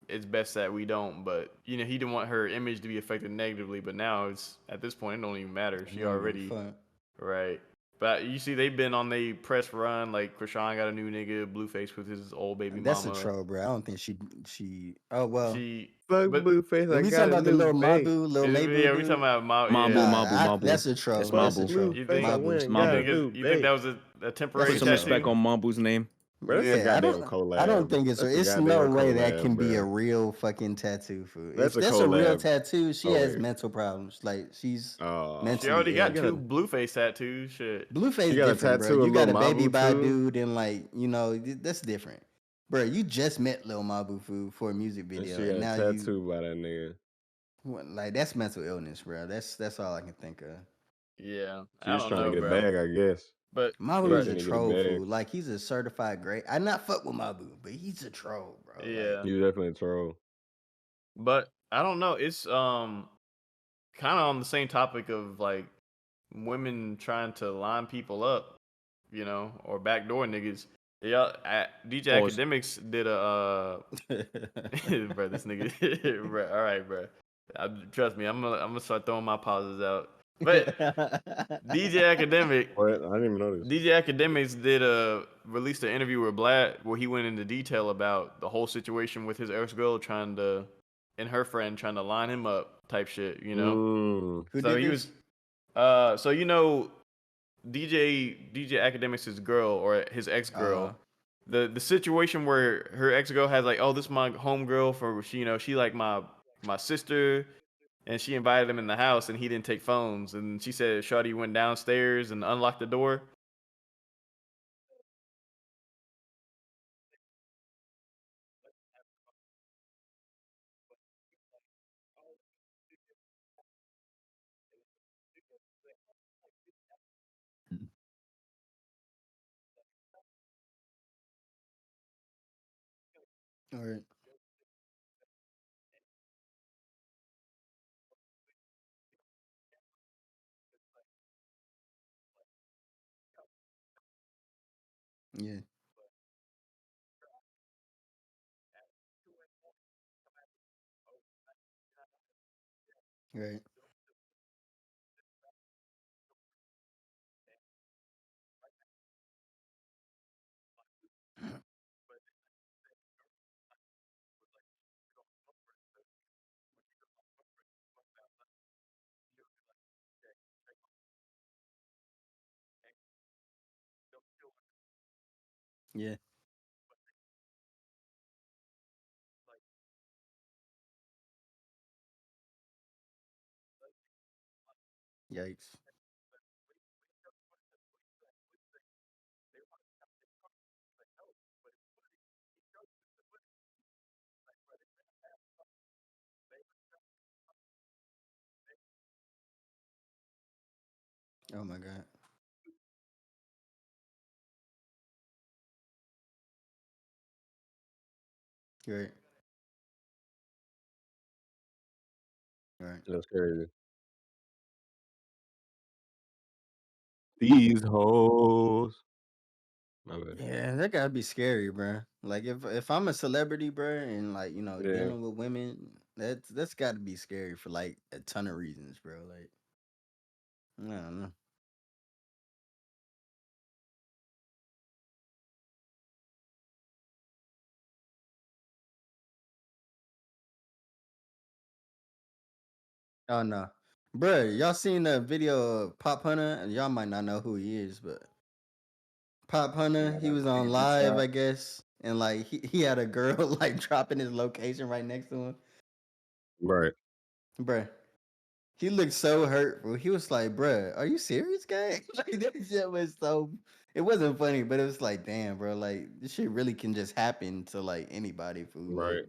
it's best that we don't. But he didn't want her image to be affected negatively. But now it's at this point it don't even matter.
He
She
don't give a
already
fuck.
right. But you see, they've been on they press run. Like Krishan got a new nigga, Blueface with his old baby
That's a
mama.
troll, bro. I don't think she. Oh well.
She,
Fuck
but
Blueface.
If
I
we
got
talking
a
about the
new
little
babe.
Mabu, little
yeah,
Mabu
we talking
dude,
about
Mabu,
yeah.
Mabu.
that's a troll.
It's
That's a
Mabu.
troll.
Blueface, I
Mabu
went and
troll.
got a
You
new
think that
babe.
was a
That's
temporary
Put
a
some
troll.
respect
tattoo?
on Mambu's name.
Bro, that's a
Yeah,
goddamn collab.
I don't think it's.
That's a
It's no
goddamn
way that
collab,
can be a
bro.
real fucking tattoo food.
That's
If
a
that's a real
collab.
tattoo, she
Oh,
has
wait.
mental problems. Like she's
She
mentally
already
She
got
ill.
got
two
a
Blueface tattoos. Shit.
Blueface
got a
different, bro.
tattoo
You
of
got
Lil
a baby
Mabu
by
too.
dude, and like that's different, bro. You just met Lil Mabu food for a music
And
video,
she
and
got a
now you
tattoo by that nigga.
like that's mental illness, bro. That's all I can think of.
Yeah,
She
I
was
don't
trying to
know,
get a
bro.
bag, I guess.
But
She
Mabu
was
is a
trying to get a
troll
bag.
fool. Like he's a certified great. I not fuck with Mabu, but he's a troll, bro. Like
yeah,
You definitely a troll.
but I don't know. It's kind of on the same topic of like women trying to line people up, or backdoor niggas. Yeah, DJ
Pause.
Academics did a bro. This nigga, bro. All right, bro. Trust me, I'm gonna start throwing my pauses out. But DJ Academic,
What? I didn't even know this.
DJ Academics released an interview with Blatt where he went into detail about the whole situation with his ex-girl and her friend trying to line him up type shit,
Mm.
Who
So
did
he
this?
was DJ Academics' girl or his ex-girl. The situation where her ex-girl has like, oh, this is my homegirl for she like my sister. and she invited him in the house, and he didn't take phones. And she said Shawty went downstairs and unlocked the door.
All right. Yeah. Right. Yeah. Yikes. Oh my God. Right. Right.
That's crazy. These hoes. My bad.
Yeah, that gotta be scary, bro. Like if I'm a celebrity, bro, and like
Yeah.
dealing with women, that's got to be scary for like a ton of reasons, bro. Like I don't know. Oh no, bro. Y'all seen the video of Pop Hunter? Y'all might not know who he is, but Pop Hunter, he was on live, I guess, and like he had a girl like dropping his location right next to him,
Right.
bro. He looked so hurtful. He was like, "Bruh, are you serious, guy?" Like that shit was so. It wasn't funny, but it was like, "Damn, bro, like this shit really can just happen to like anybody." Fool, like,
Right.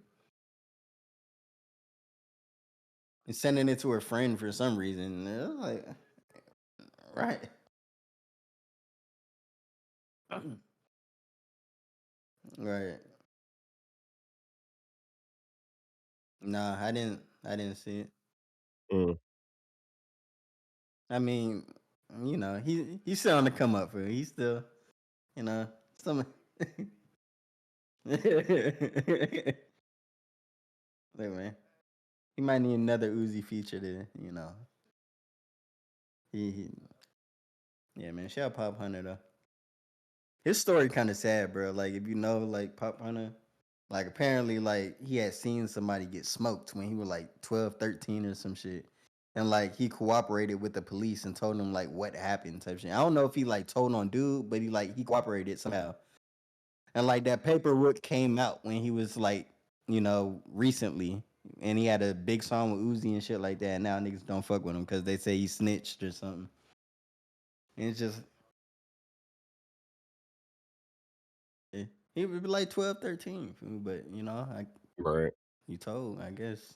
and sending it to her friend for some reason. It was like, right, right. Nah, I didn't. I didn't see it.
Mm.
I mean, he's still on the come up for it. He's still, some. Look, man, he might need another Uzi feature to, he yeah, man. Shout out Pop Hunter though. His story kind of sad, bro. Like if you know, like Pop Hunter, like apparently, like he had seen somebody get smoked when he was like 12, 13 or some shit, and like he cooperated with the police and told them like what happened type shit. I don't know if he like told on dude, but he cooperated somehow, and like that paperwork came out when he was like recently. And he had a big song with Uzi and shit like that. And now niggas don't fuck with him because they say he snitched or something. And it's just yeah. He would be like 12, 13, but
Right.
you told, I guess.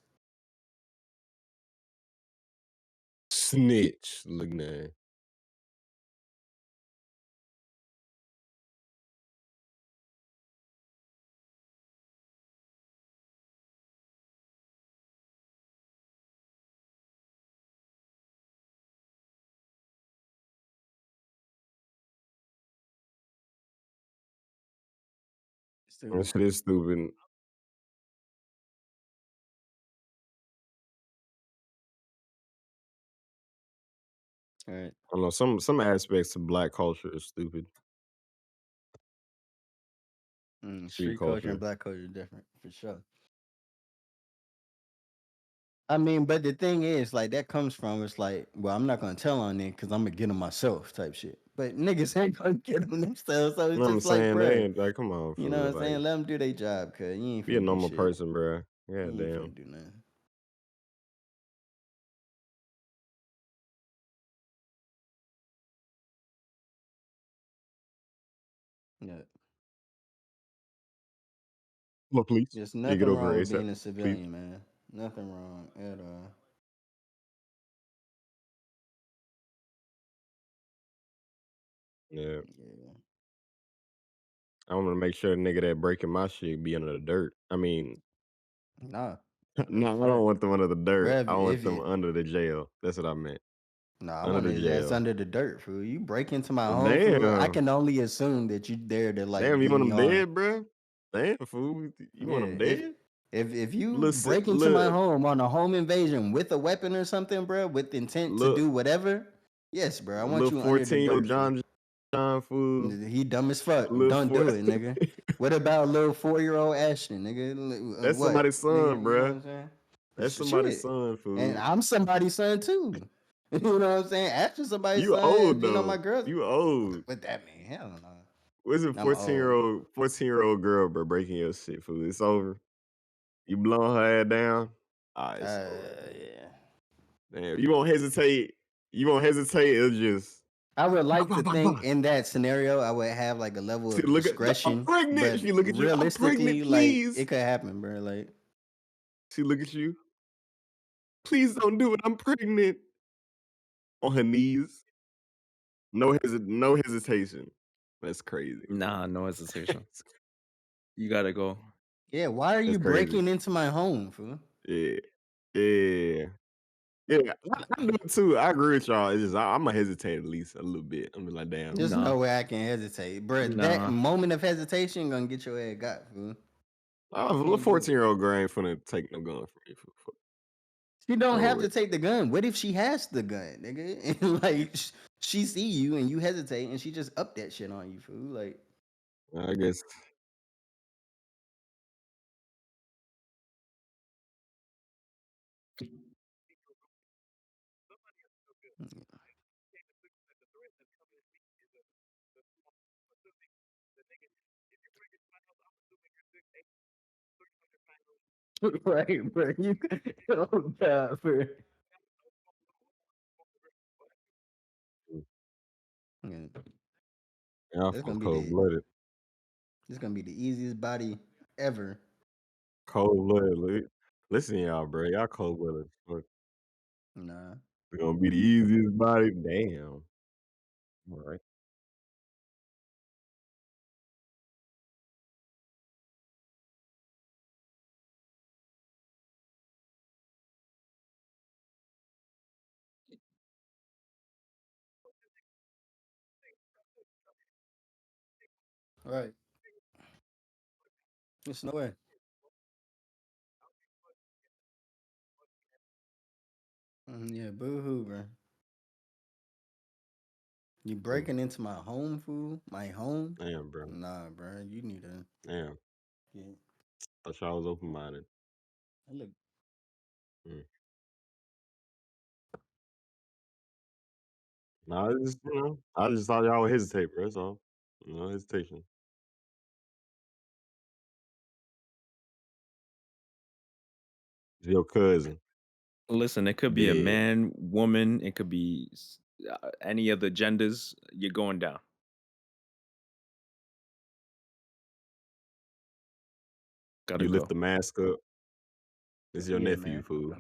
Snitch. Look now. That
Stupid.
shit is stupid.
All right.
I don't know. Some aspects of black culture is stupid. Street
Street culture and
culture.
black culture are different for sure. I mean, but the thing is, like, that comes from it's like, well, I'm not gonna tell on it because I'm gonna get them myself, type shit. But niggas ain't gonna get them themselves, so
You
it's
know what I'm
just like,
saying? They
bruh,
ain't like, come on,
you know
fool.
what I'm saying?
Like,
Let them do their job, cause you ain't
be a
finna do
normal
shit.
person, bro. Yeah,
You ain't
damn.
finna do nothing. Yeah.
Well, please.
There's
Can you get
nothing
over
wrong
here
with
ASAP?
being a
Please.
civilian, man. Nothing wrong at all.
Yeah.
Yeah.
I want to make sure the nigga that breaking my shit be under the dirt. I mean,
Nah.
no, I don't want them under the dirt.
Bruh,
I want
if
them
it,
under the jail. That's what I meant.
nah, I
Under
want
the
his ass
jail.
under the dirt, fool. You break into my home,
Damn.
fool. I can only assume that you there to like
Damn, you
do
want
me
them
harm.
dead, bro? Damn, fool. You want them
Yeah.
dead?
If you
Look,
break into my home on a home invasion with a weapon or something, bruh, with intent to
look,
do whatever, yes, bruh, I want
little
you under the
14-year-old
dirt, fool.
John fool.
He dumb as fuck.
Little
Don't
four.
do it, nigga. What about little 4-year-old Ashton, nigga?
That's
What,
somebody's son,
nigga? You know what
bruh.
I'm saying?
That's somebody's
Shit.
son,
And
fool.
I'm somebody's son too. You know what I'm saying? Ashton's somebody's
You
son.
old
You know my
though.
girl.
You old.
What that mean? Hell no.
What's a
I'm old.
14-year-old girl, bro, breaking your shit, fool? It's over. You blowing her ass down. It's over.
Yeah.
Damn, you won't hesitate. It'll just.
I would like to think in that scenario, I would have like a level
See,
of
look at. I'm
discretion,
pregnant.
but
She look at you. I'm
realistically,
pregnant.
like
Please.
it could happen, bro. Like,
She look at you. Please don't do it. I'm pregnant. On her knees. No hesitation. That's crazy.
Nah, no hesitation. You gotta go.
yeah, why are
That's
you
crazy.
breaking into my home, fool?
Yeah. Yeah. Yeah, I do it too. I agree with y'all. It's just I'm gonna hesitate at least a little bit. I'm like, damn.
There's
Nah.
no way I can hesitate, bro.
Nah.
That moment of hesitation gonna get your ass got, fool.
Oh, a
Can't do it.
14-year-old girl ain't finna take no gun from me.
She don't
No
have
way.
to take the gun. What if she has the gun, nigga? And like she see you and you hesitate and she just up that shit on you, fool. Like,
I guess.
right, bro. You oh god, bro. Yeah.
Y'all
That's
from
gonna be
cold blooded.
It's gonna be the easiest body ever.
Cold blooded. Listen, y'all, bro. Y'all cold blooded.
Nah.
It's gonna be the easiest body. Damn. All right.
Right. There's no way. Yeah, boo hoo, bro. You breaking into my home, fool? My home?
Damn, bro.
Nah, bro. You need to.
Damn.
Yeah.
Thought y'all was open minded.
Look.
Nah, it's just, I just thought y'all would hesitate, bro. That's all. No hesitation. It's your cousin.
Listen, it could be a
Dead.
man, woman. It could be any other genders. You're going down. Gotta
You
go.
lift the mask up. It's your
Yeah,
nephew,
man.
fool.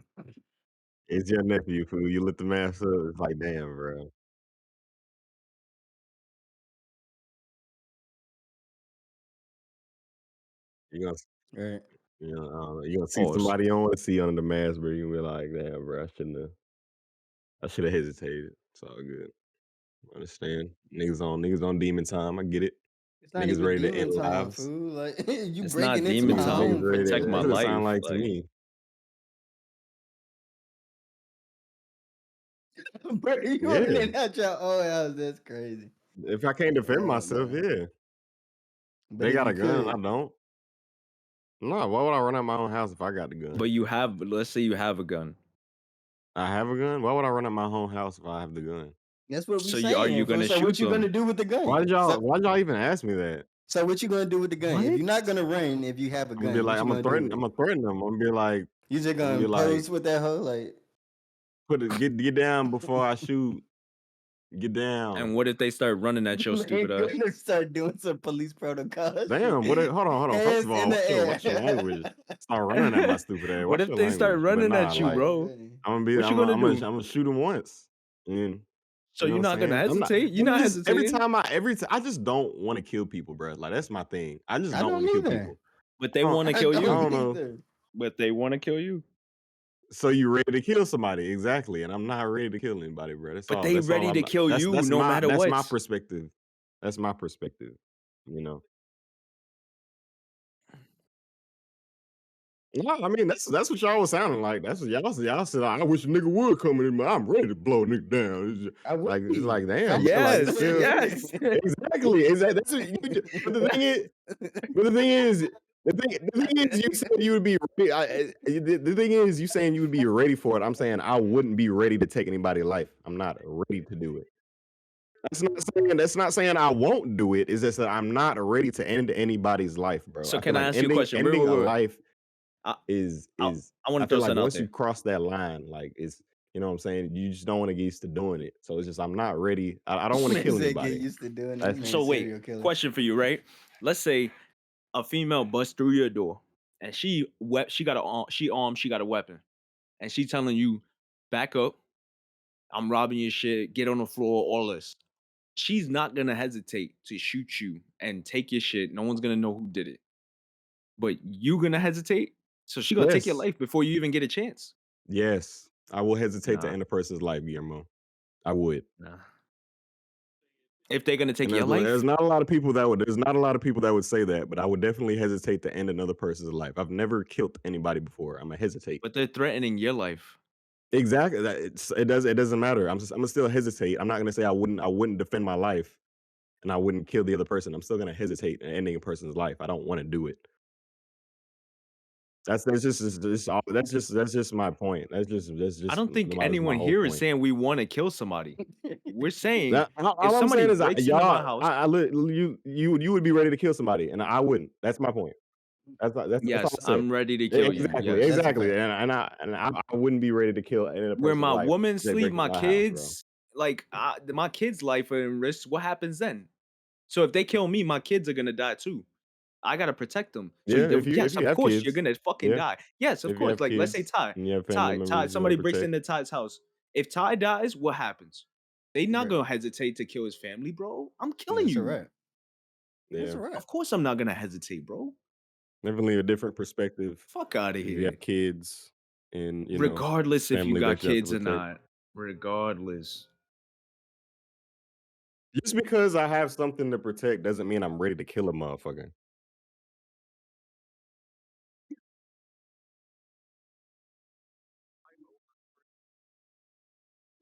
It's your nephew, fool. You lift the mask up. It's like, damn, bro. You gonna,
Right.
you gonna see
Pause.
somebody you don't want to see under the mask, bro. You gonna be like, damn, bro. I should have hesitated. It's all good. I understand. Niggas on demon time. I get it.
It's not
Niggas
even
ready to end
demon time,
lives.
fool. Like you
It's
breaking
not
into
demon
my
time.
Niggas
home,
ready
fool.
Protect
to.
my
That's what it sound
life.
like to me.
Bro, you
Yeah.
running out your own house. That's crazy.
If I can't defend
Hell
myself,
nah.
yeah.
But
They
if
got
you
a gun. I
could,
don't. No, why would I run out my own house if I got the gun?
But you have. Let's say you have a gun.
I have a gun. Why would I run out my own house if I have the gun?
that's what we
So are you
saying, fool.
gonna
So what
shoot
you gonna
them?
do with the gun?
Why did y'all even ask me that?
So what you gonna do with the gun? If you're not gonna run, if you have a
I'm gonna be
gun, what
like,
you
I'm
gonna do with it?
gonna threaten them. I'm gonna be like,
You just
I'm gonna
gonna
be like,
pose with that hoe, like
get down before I shoot. Get down.
And what if they start running at your stupid
You're
ass?
gonna start doing some police protocols.
Damn, hold on. First of
Hands
all,
in the
watch your language. Start running at my stupid ass.
What
Watch
if
your
they start
language. But
running
nah,
at you,
like
bro?
I'm gonna
What you gonna do?
I'm gonna shoot him once. And
So
you know
you're
what
not
I'm
gonna
saying? I'm not.
hesitate? You're not hesitating?
Every time I just don't want to kill people, bro. Like that's my thing. I just
I
don't want
don't
to kill
either.
people.
But they
I don't-
want to
I
kill
I
you.
don't know.
either.
But they want to kill you.
So you ready to kill somebody? Exactly. And I'm not ready to kill anybody, bro. That's
But
all.
they
That's all.
ready
I'm
to
not.
kill you no matter
That's my
what.
perspective. That's my perspective. You know. No, I mean that's what y'all was sounding like. That's what y'all said. I wish a nigga would come in. I'm ready to blow a nigga down.
I would
It's
be.
like damn,
Facts.
bro. Like
Yes,
feel,
yes.
exactly. That's what but the thing is, you said you would be ready. The thing is, you saying you would be ready for it. I'm saying I wouldn't be ready to take anybody's life. I'm not ready to do it. That's not saying I won't do it. It's just that I'm not ready to end anybody's life, bro.
So
I
can
feel
I
like
ask you a question? Wait,
ending
wait,
a
wait.
life
I,
is
I want
I
to
feel
throw
like
something out
once you
there.
cross that line, like it's you know what I'm saying, you just don't want to get used to doing it. So it's just I'm not ready. I don't want to
Man
kill
said get
anybody.
used to doing
That's-
it.
So wait,
Serial killer.
question for you, right? Let's say a female busts through your door and she got a weapon, and she telling you, back up, I'm robbing your shit, get on the floor, all this. She's not gonna hesitate to shoot you and take your shit. No one's gonna know who did it. But you gonna hesitate? So she gonna take your
Yes.
life before you even get a chance.
Yes. I will hesitate to
Nah.
end a person's life, Guillermo. I would.
Nah. If they're gonna take
And
your life,
there's not a lot of people that would say that, but I would definitely hesitate to end another person's life. I've never killed anybody before. I'm gonna hesitate.
but they're threatening your life.
Exactly. It doesn't matter. I'm gonna still hesitate. I'm not gonna say I wouldn't defend my life and I wouldn't kill the other person. I'm still gonna hesitate in ending a person's life. I don't want to do it. That's just my point. That's just
I don't think
my
anyone
whole
here is
point.
saying we want to kill somebody. We're saying
All
if
I'm
somebody
saying is
breaks into my house,
you would be ready to kill somebody, and I wouldn't. That's my point. That's all
yes,
I'm saying.
I'm ready to kill you.
Exactly,
Yes.
exactly. And I wouldn't be ready to kill any
Where
person's
my
life.
woman
if they
sleep,
break into
my
my house, bro.
kids, like my kids' life are in risk. What happens then? So if they kill me, my kids are gonna die too. I gotta protect them. So
Yeah, if
yes,
you
of
have
course you're
kids,
gonna fucking
yeah.
die. Yes, of
If you
course.
have
Like let's say
kids and you have family
Ty,
members, you
somebody
gotta
breaks
protect.
into Ty's house. If Ty dies, what happens? They not
Right.
gonna hesitate to kill his family, bro. I'm
Yeah,
killing
that's
you.
all right. That's
Yeah,
all right.
Of course I'm not gonna hesitate, bro.
definitely a different perspective.
Fuck out of
If you
here.
have kids and
Regardless if you
family
got
that you have to
kids or
protect.
not. Regardless.
Just because I have something to protect doesn't mean I'm ready to kill a motherfucker.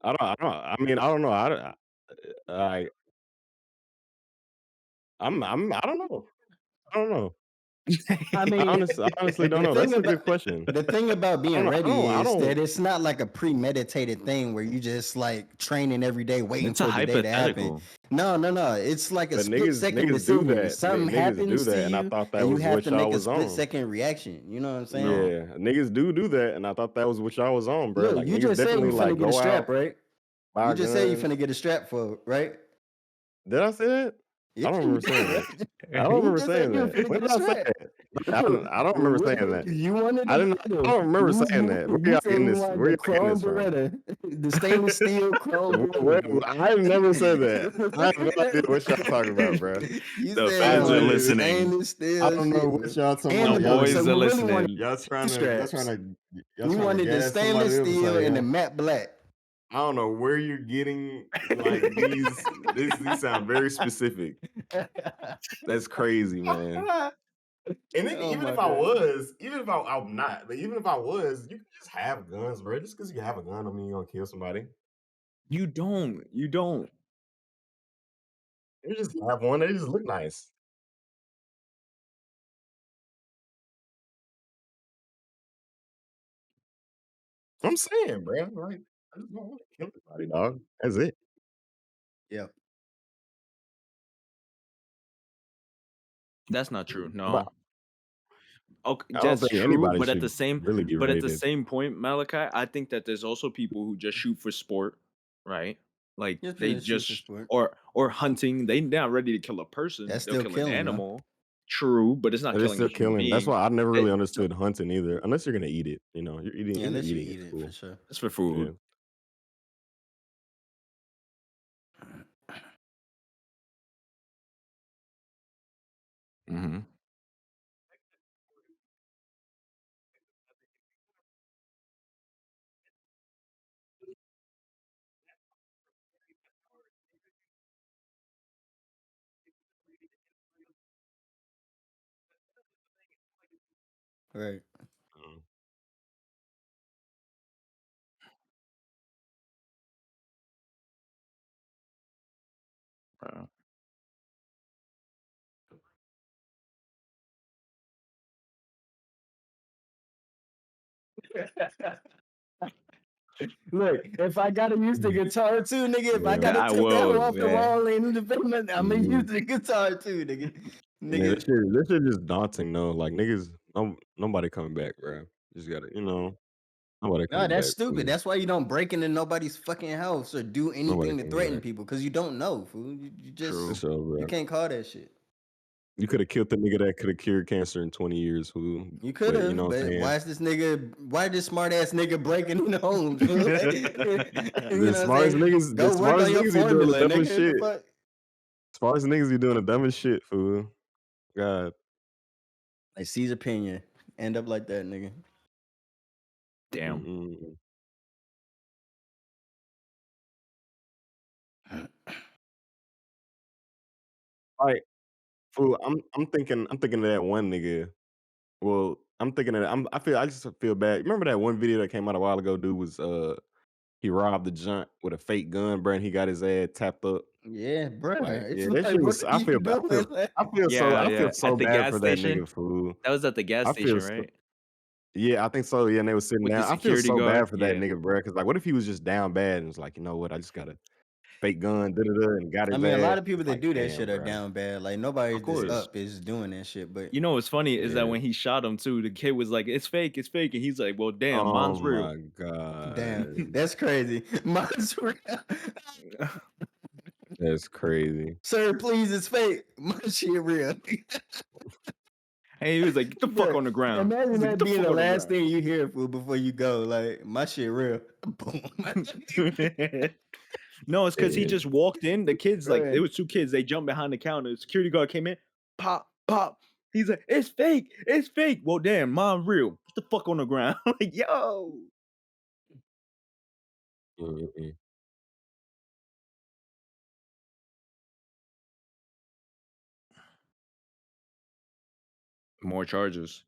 I mean, I don't know. I I don't know. I don't know.
I mean,
I honestly don't know. That's a good question.
the thing about
I
being
don't
ready
I
is that
don't
it's not like a premeditated thing where you just like training every day waiting
It's a
for the day to happen.
hypothetical.
No. It's like a
but
split second
niggas do
decision.
that.
Something
Niggas do
happens to
that, and I
you,
thought that
and you
was
have
what
to
y'all
make a
was
split
on.
second reaction. You know what I'm saying?
No.
Yeah, niggas do that, and I thought that was what y'all was on, bro.
Look,
Like
you
niggas
just said you
definitely
finna
like
get a
go
strap,
out,
right?
buy
You just said you
guns.
finna get a strap for, right?
Did I say that?
Yeah,
I don't
you
remember saying that.
did.
I don't
You
remember
just said
saying
you were
that.
finna
When
get
did
a
I say
strap.
that? I don't remember saying that.
You wanted
I
to,
didn't. I don't remember saying that. Where
you
y'all
said
getting
you
this?
wanted
Where
the
y'all getting
chrome
this from?
Beretta, the stainless steel chrome Beretta.
I never said that. I have no idea what y'all talking about, bro.
You
The
said
fans
you
are
wanted the
listening.
stainless steel
I don't know
shit.
what y'all talking
And
The
about.
boys
so
are
you really wanted
listening.
Y'all trying
straps.
to
You wanted the
gas
stainless
somebody up. It's
steel
like,
and the matte black.
I don't know where you're getting like these. These sound very specific. That's crazy, man. And then,
Oh
even
my
if I
God.
was, I'm not. But even if I was, you can just have guns, bro. Just because you have a gun, don't mean you're gonna kill somebody.
You don't. You don't.
You just have one. They just look nice. I'm saying, bro. Like, I just don't want to kill anybody, dog. That's it.
Yeah.
That's not true.
But
No. Okay,
I don't
that's
think
true,
anybody
but at the
should
same
really be
but at
ready
the
to.
same point, Malachi, I think that there's also people who just shoot for sport, right? Like
Just
they
to shoot for
just
sport.
or hunting. They not ready to kill a person.
That's
They'll
still
kill an
killing, though.
animal. True, but it's not
But it's
killing a
still
human
killing. That's
being.
why I never
It-
really
so
understood hunting either. Unless you're gonna eat it, you're eating.
Yeah,
If you're
unless you
eating,
eat
it's
it for
cool.
sure.
it's for
Yeah.
food. Hmm.
Right.
Mm.
Look, if I gotta use the guitar too, nigga, if I
Yeah.
gotta
I
take that hoe
will,
off the
man.
wall in the development, I'm gonna use
Mhm.
the guitar too, nigga.
Yeah,
Nigga,
this shit just daunting though. Like niggas, nobody coming back, bro. Just gotta, nobody
no,
coming
that's
back.
stupid.
Fool.
That's why you don't break into nobody's fucking house or do
Nobody
anything to
coming
threaten
back.
people because you don't know, fool. You
True.
just
For sure,
you
bro.
can't call that shit.
You could have killed the nigga that could have cured cancer in 20 years, fool.
You could
But you
have,
know what I'm
but
saying?
why this smart ass nigga breaking into homes, fool? Like, you
The
know what I'm
smartest
saying?
niggas, the
Go work on
smartest
your
niggas be doing the
formula,
dumbest
nigga. What the
shit.
fuck?
Smartest niggas be doing the dumbest shit, fool. God.
Like Caesar Pena. End up like that, nigga.
Damn.
Mm-mm. Like, fool, I'm thinking of that one nigga. Well, I'm thinking of I just feel bad. Remember that one video that came out a while ago? Dude was he robbed the joint with a fake gun, bro, and he got his ass tapped up.
Yeah,
Like,
bruh. It's
yeah, that
like,
shit
what
was.
are you doing? Like,
Yeah,
I feel
yeah.
so
At the
bad
gas
for that
station.
nigga, fool.
That was at the gas
I feel
station,
so.
right?
Yeah, I think so. Yeah, and they was sitting
With the
down. I feel
security
so
guard.
bad for that
Yeah.
nigga, bro. Because like, what if he was just down bad and was like, you know what? I just got a fake gun, da da da, and got
I
his
mean, a lot
ass.
of people
It's
that
like,
do that
damn,
shit are
bro.
down bad. Like nobody
Of
that's
Yeah,
course.
up is doing that shit. But
You know what's funny is that
yeah.
when he shot him too, the kid was like, it's fake, and he's like, well, damn,
Oh
mine's real.
my
damn,
god,
that's crazy. Mine's real.
that's crazy.
Sir, please, it's fake. My shit real.
And he was like, get the fuck
Look,
on the ground.
imagine
He's like, get
that
the
being
fuck
the
on the
last
ground.
thing you hear, fool, before you go. Like, my shit real. Boom.
No, it's because he
Yeah,
just walked in. The kids, like, there
Right.
was two kids. They jumped behind the counter. The security guard came in. Pop, pop. He's like, it's fake. It's fake. Well, damn, mine real. Get the fuck on the ground. Like, yo.
mm-mm.
More charges.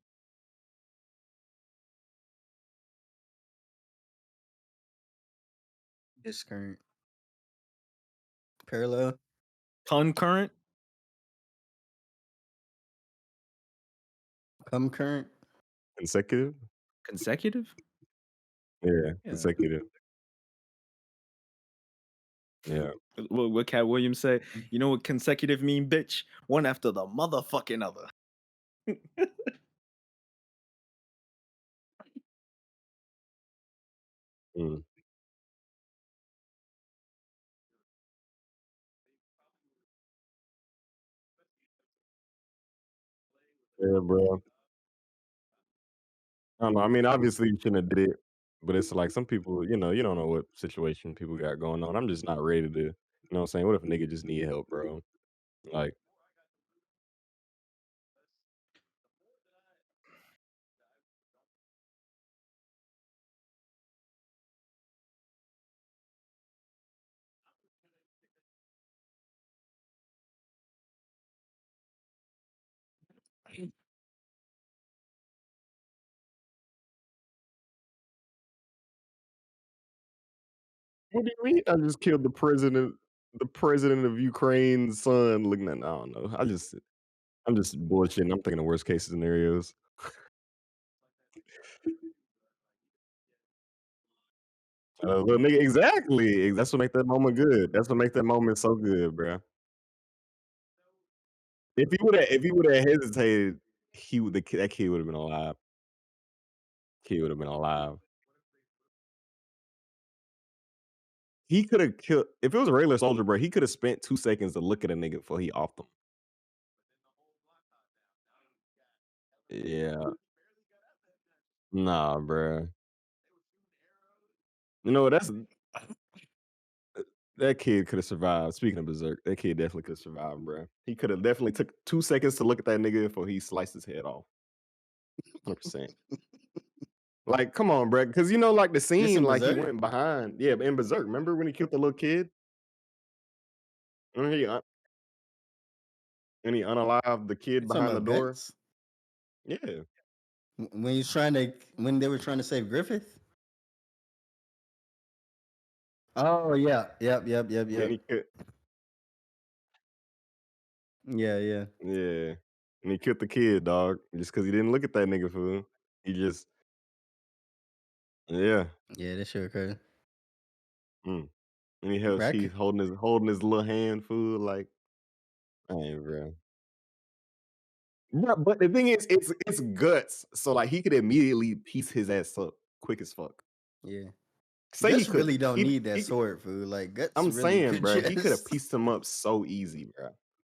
This current parallel,
Concurrent.
come current.
Consecutive.
Consecutive.
Yeah,
Yeah.
consecutive. Yeah.
What Cat Williams say? You know what consecutive mean, bitch? One after the motherfucking other.
Mm. Yeah, bro. I don't know. I mean, obviously you shouldn't have did it, but it's like some people, you don't know what situation people got going on. I'm just not ready to, what I'm saying? What if a nigga just need help, bro? Like, what do you mean? I just killed the president of Ukraine's son. Looking at, I don't know. I'm just bullshitting. I'm thinking of worst case scenarios. Little nigga, exactly. That's what make that moment good. That's what make that moment so good, bro. If he would have hesitated, that kid would have been alive. Kid would have been alive. he could have killed if it was a regular soldier, bro. He could have spent 2 seconds to look at a nigga before he offed him. Yeah, nah, bro. You know that's that kid could have survived. Speaking of Berserk, that kid definitely could have survived, bro. He could have definitely took 2 seconds to look at that nigga before he sliced his head off. 100%. Like, come on, bro. Because you know, like the
This
scene,
in
like he
Berserk?
went behind. Yeah, in Berserk. Remember when he killed the little kid? And he unalived the
You
kid
talking
behind the
about
door?
Guts?
Yeah.
When they were trying to save Griffith? Oh yeah, yep.
And he could,
Yeah.
yeah. And he killed the kid, dog. Just because he didn't look at that nigga fool. He just, yeah.
Yeah, that shit occurred.
Mm. And he's holding his little hand fool, like, hey, bro. Yeah, but the thing is, it's Guts. So like he could immediately piece his ass up quick as fuck.
Yeah.
Say he
Guts
could.
really don't need that
He
sword, food. Like Guts
I'm
really
saying,
could
bro, he could have
just.
pieced him up so easy, bro.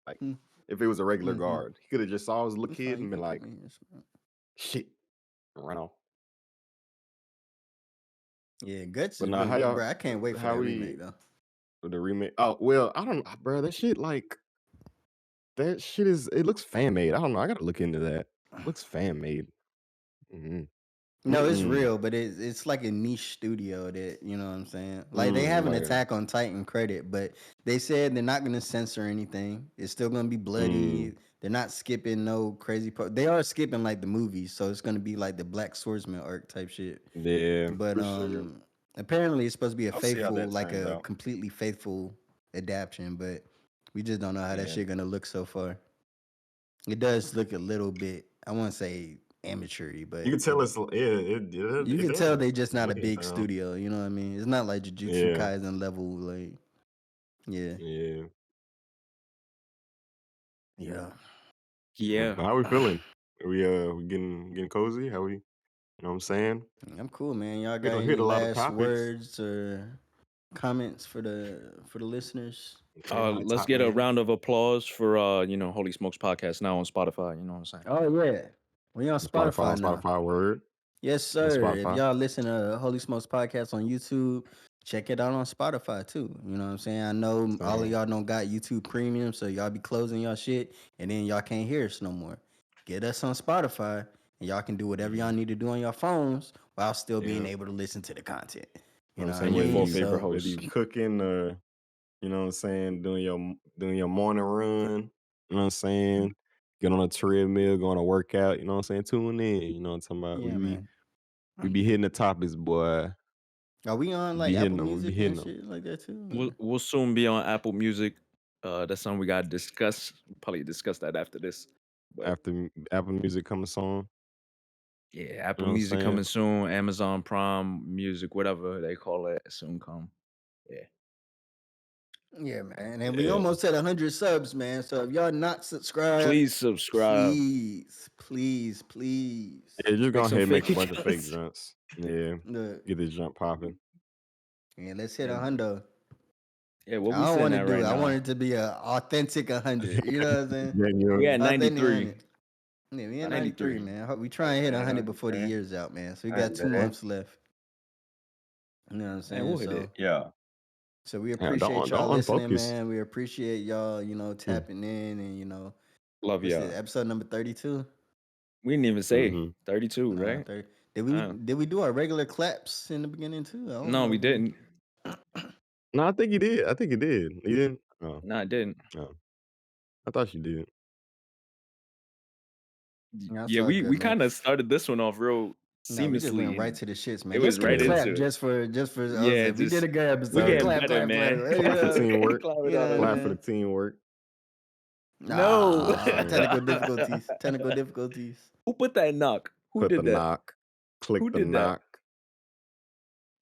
Like
Mm,
if it was a regular
mm-hmm.
guard, he could have just saw his little
It's
kid
fine. You
and been
can put
like,
me here. So-
shit, and run off.
Yeah, Guts
But
is
now
really
how
good,
y'all,
bro. I can't wait for
how
that
we
remake though.
the remake? Oh well, I don't know, bro. That shit like that shit is. It looks fan made. I don't know. I gotta look into that. Looks fan made.
No, it's real, but it's like a niche studio that you know what I'm saying. Like they have an
Like
Attack on Titan credit, but they said they're not gonna censor anything. It's still gonna be bloody. They're not skipping no crazy part. They are skipping like the movies, so it's gonna be like the Black Swordsman arc type shit.
yeah,
But
for sure.
apparently it's supposed to be a
I'll see how
faithful,
that
like
turns
a
out.
completely faithful adaptation. But we just don't know how that
Yeah.
shit gonna look so far. It does look a little bit. I won't say amateur-y, but
You can tell it's
you can
it
tell
does.
they just not a
Looking at
big
them.
studio. You know what I mean? It's not like Jujutsu
Yeah.
Kaisen level. Like, yeah.
How we feeling? We getting cozy? How we? You know what I'm saying?
I'm cool, man. Y'all
We
got
don't
any
hit a lot of
last
topics.
words or comments for the listeners?
Let's get a round of applause for Holy Smokes Podcast now on Spotify. You know what I'm saying?
Oh yeah, we on Spotify now.
Spotify word.
Yes, sir. If
Spotify.
y'all listen to Holy Smokes Podcast on YouTube, check it out on Spotify too. You know what I'm saying? I know all of y'all don't got YouTube Premium, so y'all be closing y'all shit, and then y'all can't hear us no more. Get us on Spotify, and y'all can do whatever y'all need to do on your phones while still being able to listen to the content. You know what I
And your
mean?
four favorite
Whether
hosts.
you cooking, you know what I'm saying, doing your morning run, you know what I'm saying, get on a treadmill, going to workout, you know what I'm saying, tune in, you know what I'm talking about.
Yeah, man.
We be hitting the topics, boy.
Are we on
We
like
be hitting
Apple
them. We be
Music
hitting
and
them.
shit like that too?
We'll soon be on Apple Music. That's something we gotta discuss. Probably discuss that after this. But
After Apple Music coming soon.
yeah, Apple
know what I'm
Music coming
saying?
soon. Amazon Prime Music, whatever they call it, soon come. Yeah.
Yeah, man. And we almost at 100 subs, man. So if y'all not subscribed,
Please subscribe.
please.
Yeah, just go
Make some
ahead and make a
fake
bunch of fake
accounts.
joints. Yeah,
Look,
get this jump popping.
yeah, let's hit
Yeah.
100.
Yeah, what
I
we
don't
sitting
want to
at
do
right
it. I
now?
want it to be a authentic 100. You know what I'm saying?
We at
Authentic
93.
100. Yeah, we at
93.
93, man. We try and hit 100 before the year's out, man. So we got 2 months left. You know what I'm saying?
Man, we'll hit it.
Yeah.
So we
Yeah,
appreciate y'all
don't
listening,
unfocus.
man. We appreciate y'all, tapping in and
Love
what's
y'all.
it, episode number 32?
We didn't even say 32,
No,
right?
30. Did we do our regular claps in the beginning too? I don't
No,
know
we
if
didn't.
No, I think you did. You didn't? Oh,
No, I didn't.
no. I thought you did.
That's
Yeah,
all good,
we
man.
kind of started this one off real
No, we just went
seamlessly.
right to the shits, man.
It
Let's
was
get
right
a clap
into it.
just for
Yeah,
we did a good episode.
we getting
Clap,
better,
clap,
man.
clap.
Clap for teamwork.
Clap it
You
out
know
of
what I'm
Clap for the
saying?
teamwork.
No.
Technical difficulties. Technical difficulties.
Who put that knock? Who
Put the
did that?
knock. Click
Who
the
did that?
knock.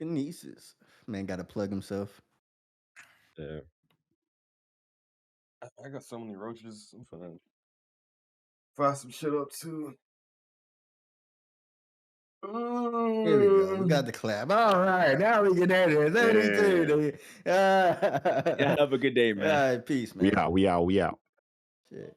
Nieces. Man got to plug himself.
Yeah. I got so many roaches. I'm finna fire some shit up too.
Here we go. We got the clap. All right, now we can edit. 32.
Yeah, have a good day, man.
All right, peace, man.
We out.
Shit.